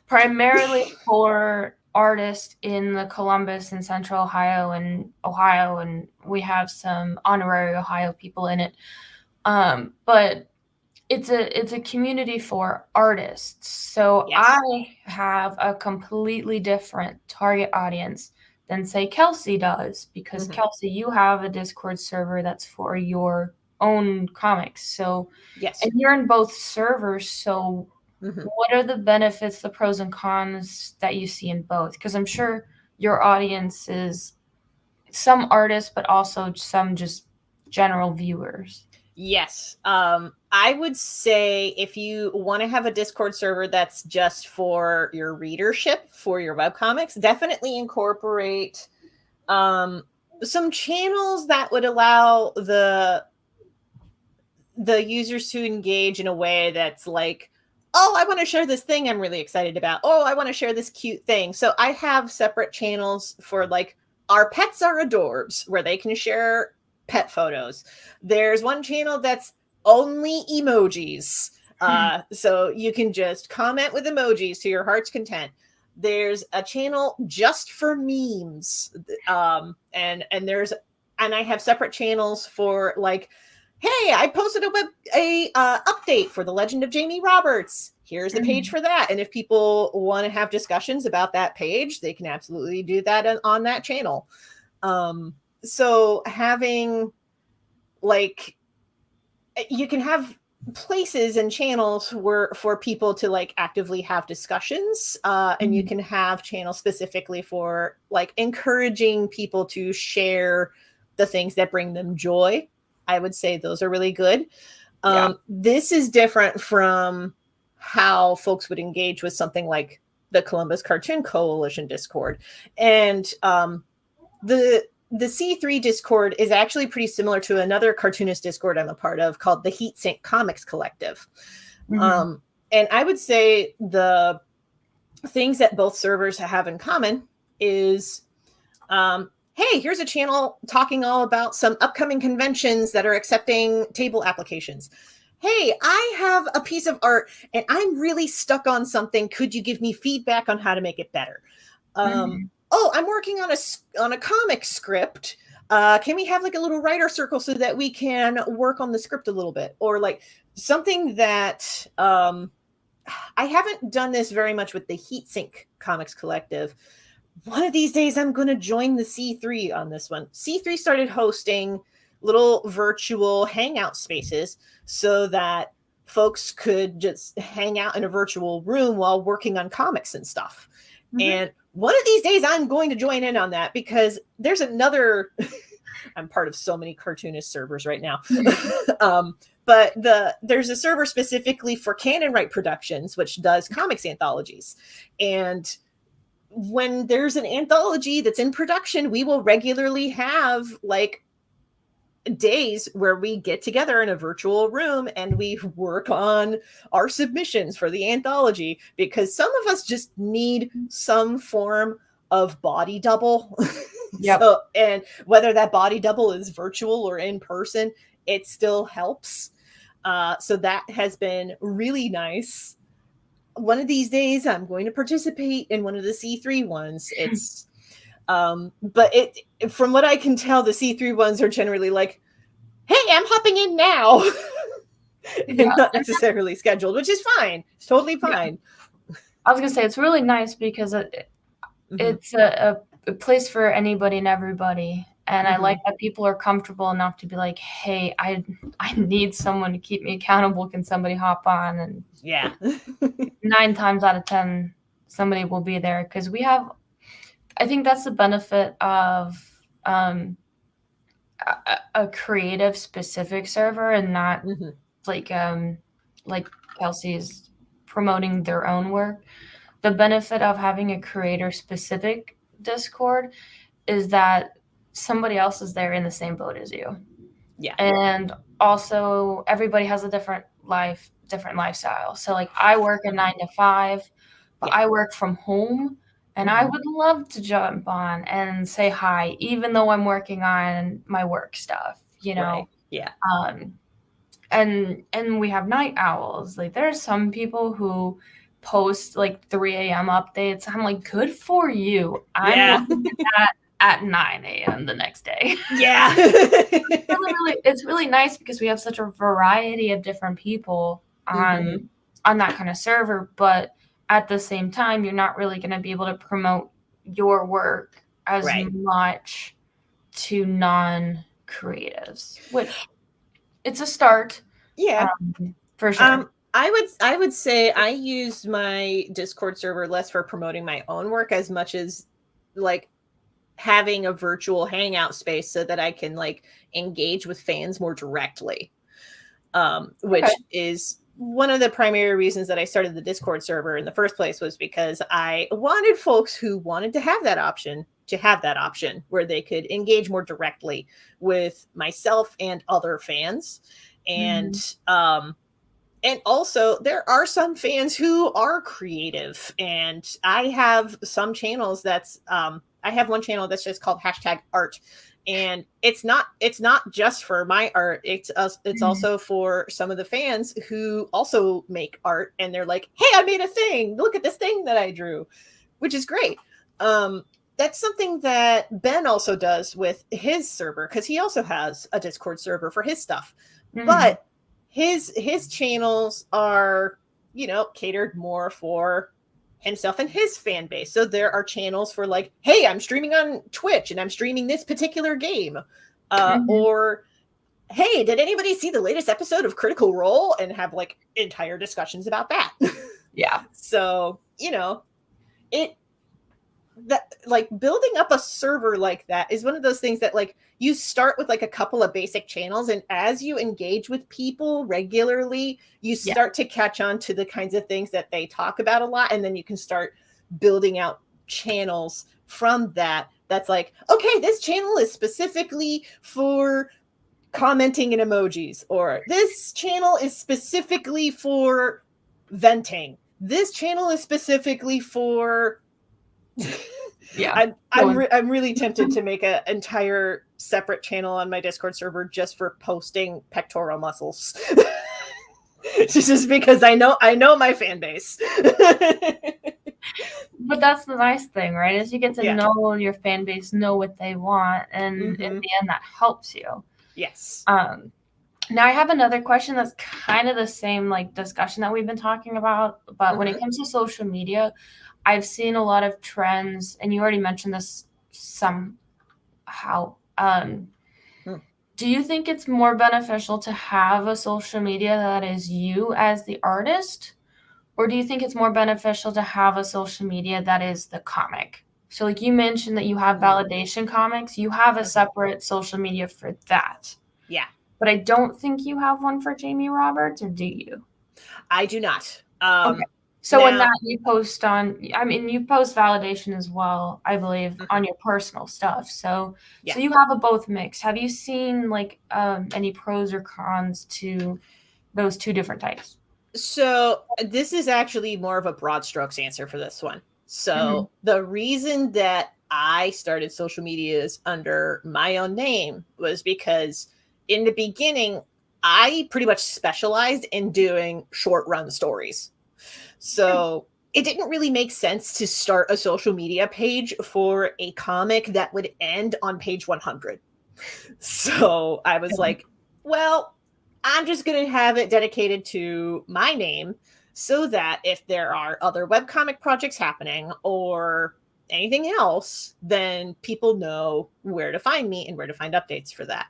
primarily for artists in the Columbus and Central Ohio, and we have some honorary Ohio people in it. But it's a community for artists. So I Yes. have a completely different target audience than say Kelci does, because Mm-hmm. Kelci, you have a Discord server that's for your own comics. So, Yes. and you're in both servers. So Mm-hmm. what are the benefits, the pros and cons that you see in both? Because I'm sure your audience is some artists, but also some just general viewers. Yes. I would say if you want to have a Discord server that's just for your readership, for your webcomics, definitely incorporate um, some channels that would allow the users to engage in a way that's like, oh, I want to share this thing I'm really excited about. Oh, I want to share this cute thing. So I have separate channels for like our pets are adorbs, where they can share pet photos. There's one channel that's only emojis. So you can just comment with emojis to your heart's content. There's a channel just for memes. And I have separate channels for like, hey, I posted a update for the Legend of Jamie Roberts. Here's the page for that. And if people want to have discussions about that page, they can absolutely do that on that channel. So having like you can have places and channels where for people to like actively have discussions, and you can have channels specifically for like encouraging people to share the things that bring them joy. I would say those are really good. Yeah. This is different from how folks would engage with something like the Columbus Cartoon Coalition Discord. And the C3 Discord is actually pretty similar to another cartoonist Discord I'm a part of called the Heat Sink Comics Collective. And I would say the things that both servers have in common is, hey, here's a channel talking all about some upcoming conventions that are accepting table applications. Hey, I have a piece of art and I'm really stuck on something. Could you give me feedback on how to make it better? Oh, I'm working on a comic script. Can we have like a little writer circle so that we can work on the script a little bit? Or like something that I haven't done this very much with the Heatsink Comics Collective. One of these days, I'm going to join the C3 on this one. C3 started hosting little virtual hangout spaces so that folks could just hang out in a virtual room while working on comics and stuff. And one of these days, I'm going to join in on that because there's another. I'm part of so many cartoonist servers right now. But there's a server specifically for Canon Right Productions, which does comics anthologies. And when there's an anthology that's in production, we will regularly have like days where we get together in a virtual room and we work on our submissions for the anthology, because some of us just need some form of body double. Yep. So, and whether that body double is virtual or in person, it still helps. So that has been really nice. One of these days, I'm going to participate in one of the C3 ones. It's, but from what I can tell, the C3 ones are generally like, hey, I'm hopping in now. And not necessarily scheduled, which is fine. It's totally fine. Yeah. I was going to say, it's really nice because it's a place for anybody and everybody. And I like that people are comfortable enough to be like, hey, I need someone to keep me accountable. Can somebody hop on? And 9 times out of 10, somebody will be there, because I think that's the benefit of a creative specific server, and not like Kelci is promoting their own work. The benefit of having a creator specific Discord is that somebody else is there in the same boat as you. Yeah. And also everybody has a different lifestyle. So like I work a 9 to 5, but I work from home, and I would love to jump on and say hi, even though I'm working on my work stuff, you know? Right. Yeah. And we have night owls. Like there are some people who post like 3 a.m. updates. I'm like, good for you. I'm looking at that at 9 a.m. the next day. Yeah. It's really nice because we have such a variety of different people on that kind of server, but at the same time, you're not really going to be able to promote your work as much to non-creatives, which it's a start. Yeah. For sure. I would say I use my Discord server less for promoting my own work as much as like having a virtual hangout space so that I can like engage with fans more directly, which is one of the primary reasons that I started the Discord server in the first place, was because I wanted folks who wanted to have that option where they could engage more directly with myself and other fans. And also there are some fans who are creative, and I have some channels that's I have one channel that's just called #art, and it's not just for my art. It's also for some of the fans who also make art, and they're like, hey, I made a thing, look at this thing that I drew, which is great. That's something that Ben also does with his server, because he also has a Discord server for his stuff. But his channels are, catered more for himself and his fan base. So there are channels for like, hey, I'm streaming on Twitch and I'm streaming this particular game. Or hey, did anybody see the latest episode of Critical Role, and have like entire discussions about that. Yeah. So, it that like building up a server like that is one of those things that like you start with like a couple of basic channels, and as you engage with people regularly, you Yeah. start to catch on to the kinds of things that they talk about a lot, and then you can start building out channels from that. That's like, okay, this channel is specifically for commenting in emojis, or this channel is specifically for venting, this channel is specifically for Yeah. I'm really tempted to make an entire separate channel on my Discord server just for posting pectoral muscles. Just because I know my fan base. But that's the nice thing, right? Is you get to Yeah. know your fan base, know what they want, and in the end, that helps you. Yes. Now I have another question that's kind of the same like discussion that we've been talking about, but when it comes to social media, I've seen a lot of trends, and you already mentioned this somehow. Do you think it's more beneficial to have a social media that is you as the artist, or do you think it's more beneficial to have a social media that is the comic? So like you mentioned that you have validation comics, you have a separate social media for that. Yeah. But I don't think you have one for Jamie Roberts, or do you? I do not. Okay. So in that you post you post validation as well, I believe, on your personal stuff. So so you have a both mix. Have you seen like any pros or cons to those two different types? So this is actually more of a broad strokes answer for this one. So the reason that I started social medias under my own name was because in the beginning, I pretty much specialized in doing short run stories. So it didn't really make sense to start a social media page for a comic that would end on page 100. So I was like, well, I'm just going to have it dedicated to my name so that if there are other webcomic projects happening or anything else, then people know where to find me and where to find updates for that.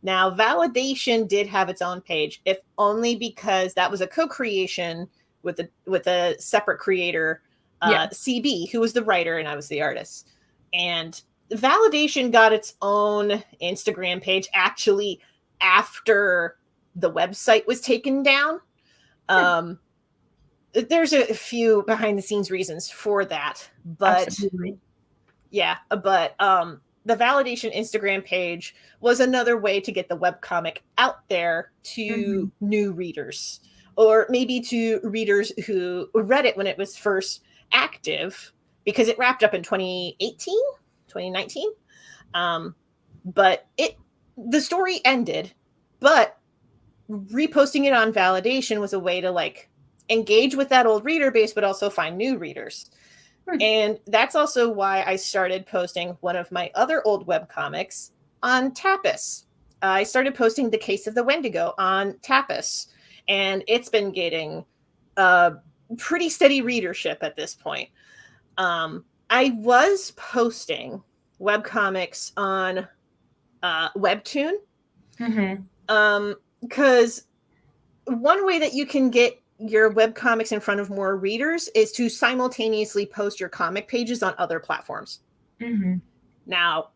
Now, Validation did have its own page, if only because that was a co-creation with a separate creator, CB, who was the writer and I was the artist. And Validation got its own Instagram page actually after the website was taken down. There's a few behind the scenes reasons for that, but Absolutely. The Validation Instagram page was another way to get the webcomic out there to new readers, or maybe to readers who read it when it was first active, because it wrapped up in 2018, 2019. But the story ended, but reposting it on Validation was a way to like engage with that old reader base, but also find new readers. And that's also why I started posting one of my other old webcomics on Tapas. I started posting The Case of the Wendigo on Tapas, and it's been getting pretty steady readership at this point. I was posting webcomics on Webtoon, because one way that you can get your webcomics in front of more readers is to simultaneously post your comic pages on other platforms. Now,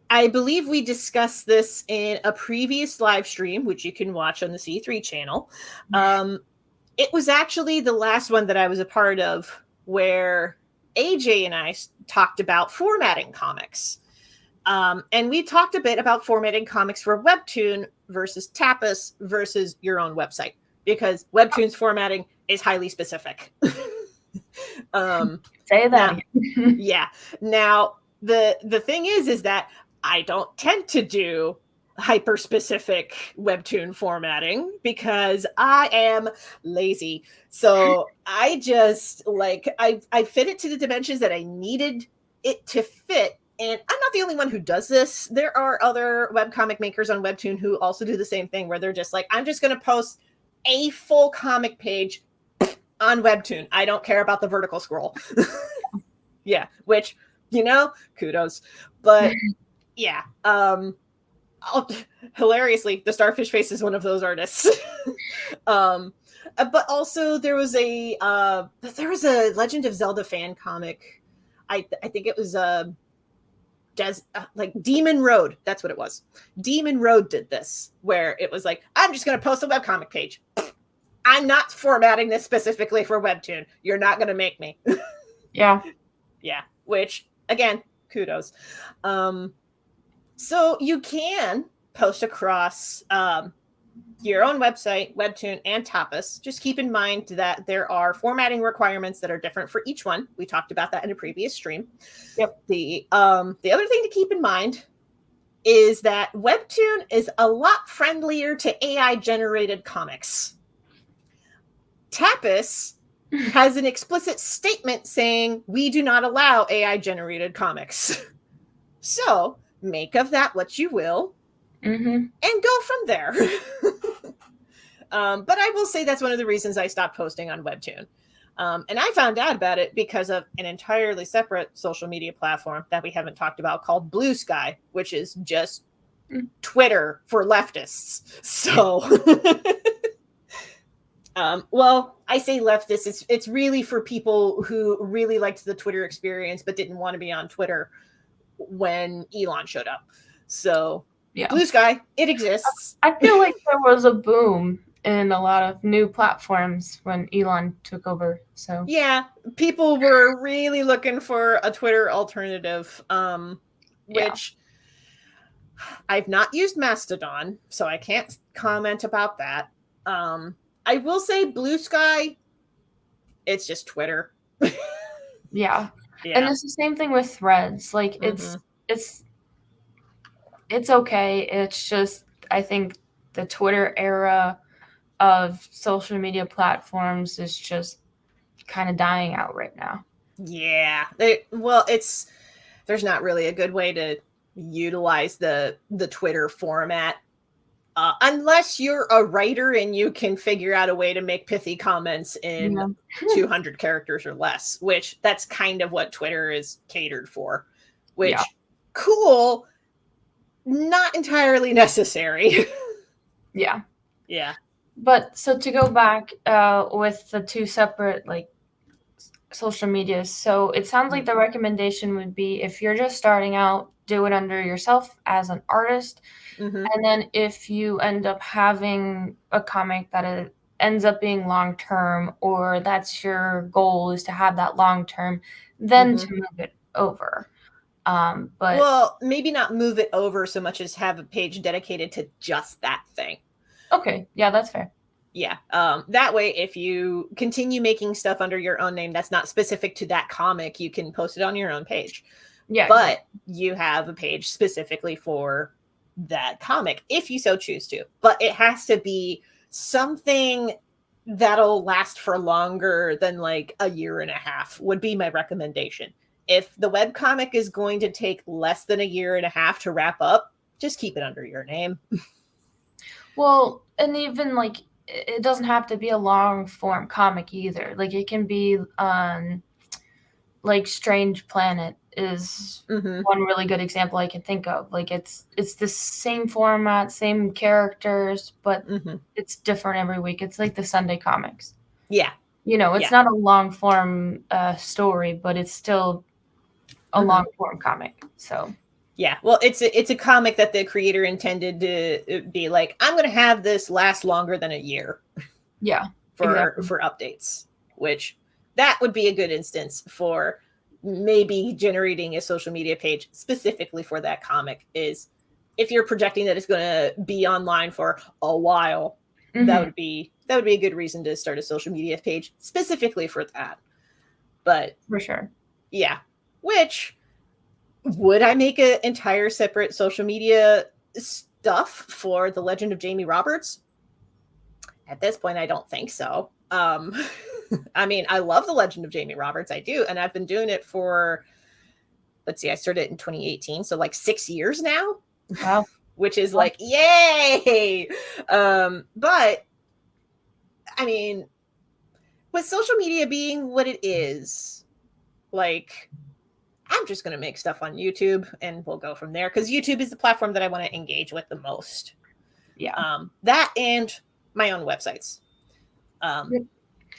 I believe we discussed this in a previous live stream, which you can watch on the C3 channel. It was actually the last one that I was a part of, where AJ and I talked about formatting comics. And we talked a bit about formatting comics for Webtoon versus Tapas versus your own website, because Webtoon's formatting is highly specific. Say that. Yeah. Now, the thing is that I don't tend to do hyper specific Webtoon formatting because I am lazy. So I just I fit it to the dimensions that I needed it to fit. And I'm not the only one who does this. There are other webcomic makers on Webtoon who also do the same thing, where they're just like, I'm just going to post a full comic page on Webtoon. I don't care about the vertical scroll. Yeah, which, kudos. But yeah, hilariously, the Starfish Face is one of those artists. But also there was a Legend of Zelda fan comic. I think it was like Demon Road. That's what it was. Demon Road did this, where it was like, I'm just going to post a webcomic page. I'm not formatting this specifically for Webtoon. You're not going to make me. Yeah. Yeah. Which, again, kudos. So you can post across your own website, Webtoon, and Tapas. Just keep in mind that there are formatting requirements that are different for each one. We talked about that in a previous stream. Yep. The other thing to keep in mind is that Webtoon is a lot friendlier to AI-generated comics. Tapas has an explicit statement saying we do not allow AI-generated comics. So make of that what you will, and go from there. But I will say that's one of the reasons I stopped posting on Webtoon. And I found out about it because of an entirely separate social media platform that we haven't talked about called Blue Sky, which is just Twitter for leftists. So, well, I say leftists. It's really for people who really liked the Twitter experience but didn't want to be on Twitter when Elon showed up. So, yeah. Blue Sky, it exists. I feel like there was a boom in a lot of new platforms when Elon took over. So yeah, people were really looking for a Twitter alternative, which I've not used Mastodon, so I can't comment about that. I will say Blue Sky, it's just Twitter. Yeah. And it's the same thing with Threads. Like it's okay. It's just, I think the Twitter era of social media platforms is just kind of dying out right now. Yeah. There's not really a good way to utilize the Twitter format. Unless you're a writer and you can figure out a way to make pithy comments in 200 characters or less, which that's kind of what Twitter is catered for, which cool, not entirely necessary. Yeah. Yeah. But so to go back with the two separate like social medias, so it sounds like the recommendation would be if you're just starting out, do it under yourself as an artist. And then if you end up having a comic that it ends up being long term, or that's your goal is to have that long term, then to move it over. But well, maybe not move it over so much as have a page dedicated to just that thing. Okay, yeah, that's fair. Yeah. That way, if you continue making stuff under your own name that's not specific to that comic, you can post it on your own page. Yeah. But you have a page specifically for that comic if you so choose to. But it has to be something that'll last for longer than like a year and a half would be my recommendation. If the webcomic is going to take less than a year and a half to wrap up, just keep it under your name. Well, and even like it doesn't have to be a long form comic either. Like it can be like Strange Planet is one really good example I can think of. Like it's the same format, same characters, but it's different every week. It's like the Sunday comics. Yeah. It's not a long form story, but it's still a long form comic. So yeah, well, it's a comic that the creator intended to be like, I'm going to have this last longer than a year. Yeah, for updates, which that would be a good instance for maybe generating a social media page specifically for that comic. Is if you're projecting that it's going to be online for a while, that would be a good reason to start a social media page specifically for that. But for sure, yeah, which. Would I make an entire separate social media stuff for The Legend of Jamie Roberts? At this point, I don't think so. I mean, I love The Legend of Jamie Roberts. I do. And I've been doing it for, let's see, I started in 2018. So like 6 years now. Wow. Which is like, yay. But I mean, with social media being what it is, like, I'm just going to make stuff on YouTube and we'll go from there, because YouTube is the platform that I want to engage with the most. Yeah. That and my own websites.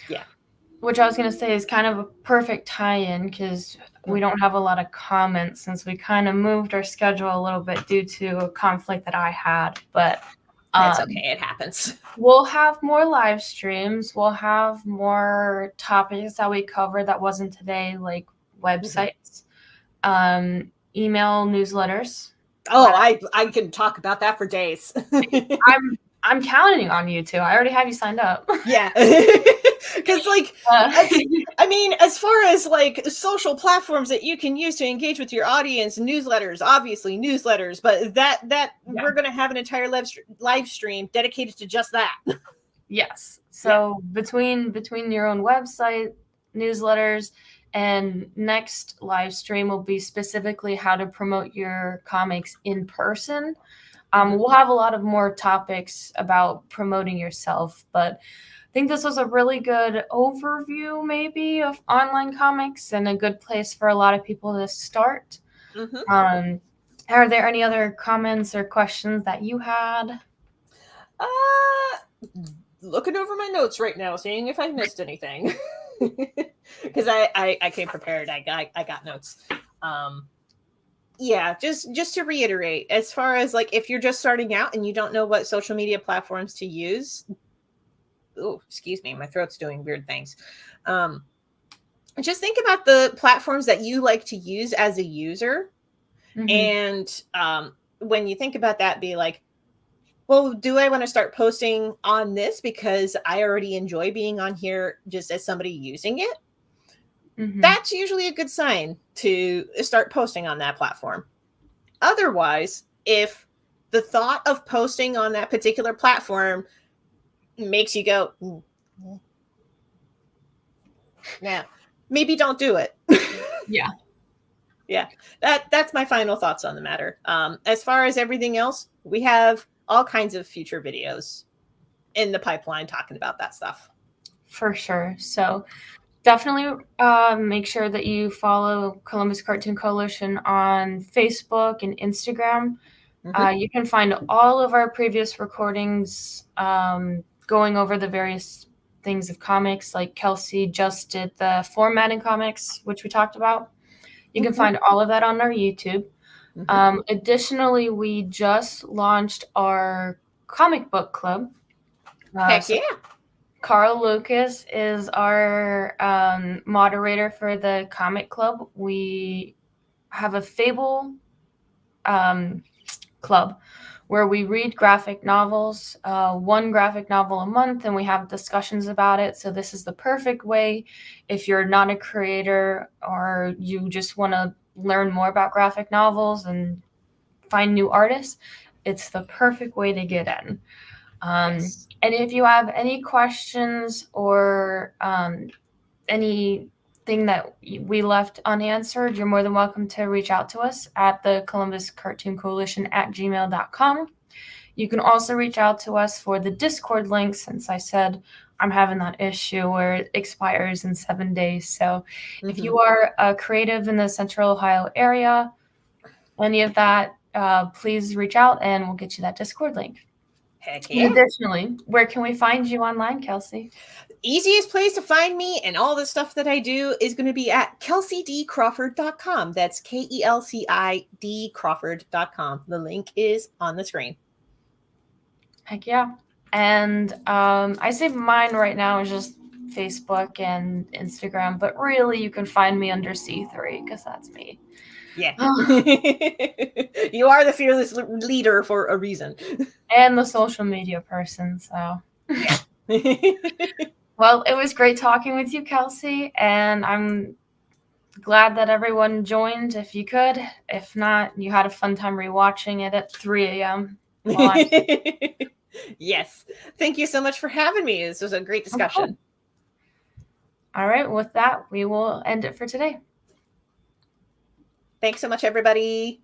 Yeah. Which I was going to say is kind of a perfect tie-in, because we don't have a lot of comments since we kind of moved our schedule a little bit due to a conflict that I had. But that's okay. It happens. We'll have more live streams. We'll have more topics that we cover that wasn't today, like websites, email newsletters. Oh, I can talk about that for days. I'm counting on you too. I already have you signed up. Yeah. Because I mean, as far as like social platforms that you can use to engage with your audience, newsletters, obviously newsletters, but that we're going to have an entire live stream dedicated to just that. Yes. So between your own website, newsletters, and next live stream will be specifically how to promote your comics in person. We'll have a lot of more topics about promoting yourself, but I think this was a really good overview maybe of online comics and a good place for a lot of people to start. Are there any other comments or questions that you had? Looking over my notes right now, seeing if I missed anything. Because I came prepared. I got notes. Yeah, just to reiterate, as far as like if you're just starting out and you don't know what social media platforms to use, oh, excuse me, my throat's doing weird things. Just think about the platforms that you like to use as a user. And when you think about that, be like, well, do I want to start posting on this because I already enjoy being on here just as somebody using it? That's usually a good sign to start posting on that platform. Otherwise, if the thought of posting on that particular platform makes you go, nah, maybe don't do it. Yeah, that's my final thoughts on the matter. As far as everything else, we have all kinds of future videos in the pipeline talking about that stuff. For sure. So definitely make sure that you follow Columbus Cartoon Coalition on Facebook and Instagram. You can find all of our previous recordings going over the various things of comics, like Kelci just did the formatting comics, which we talked about. You can find all of that on our YouTube. Additionally, we just launched our comic book club. Heck yeah. Carl Lucas is our moderator for the comic club. We have a Fable club where we read graphic novels, one graphic novel a month, and we have discussions about it. So this is the perfect way if you're not a creator or you just want to learn more about graphic novels and find new artists. It's the perfect way to get in. Yes. And if you have any questions or anything that we left unanswered, you're more than welcome to reach out to us at the Columbus Cartoon Coalition at gmail.com. You can also reach out to us for the Discord link, since I said I'm having that issue where it expires in 7 days. So if you are a creative in the Central Ohio area, any of that, please reach out and we'll get you that Discord link. Heck yeah. Additionally, where can we find you online, Kelci? Easiest place to find me and all the stuff that I do is going to be at kelcidcrawford.com. That's KELCID Crawford.com. The link is on the screen. Heck yeah. And I say mine right now is just Facebook and Instagram, but really you can find me under C3 because that's me. Yeah. You are the fearless leader for a reason. And the social media person, so. Yeah. Well, it was great talking with you, Kelci, and I'm glad that everyone joined if you could. If not, you had a fun time rewatching it at 3 a.m. Yes. Thank you so much for having me. This was a great discussion. All right. With that, we will end it for today. Thanks so much, everybody.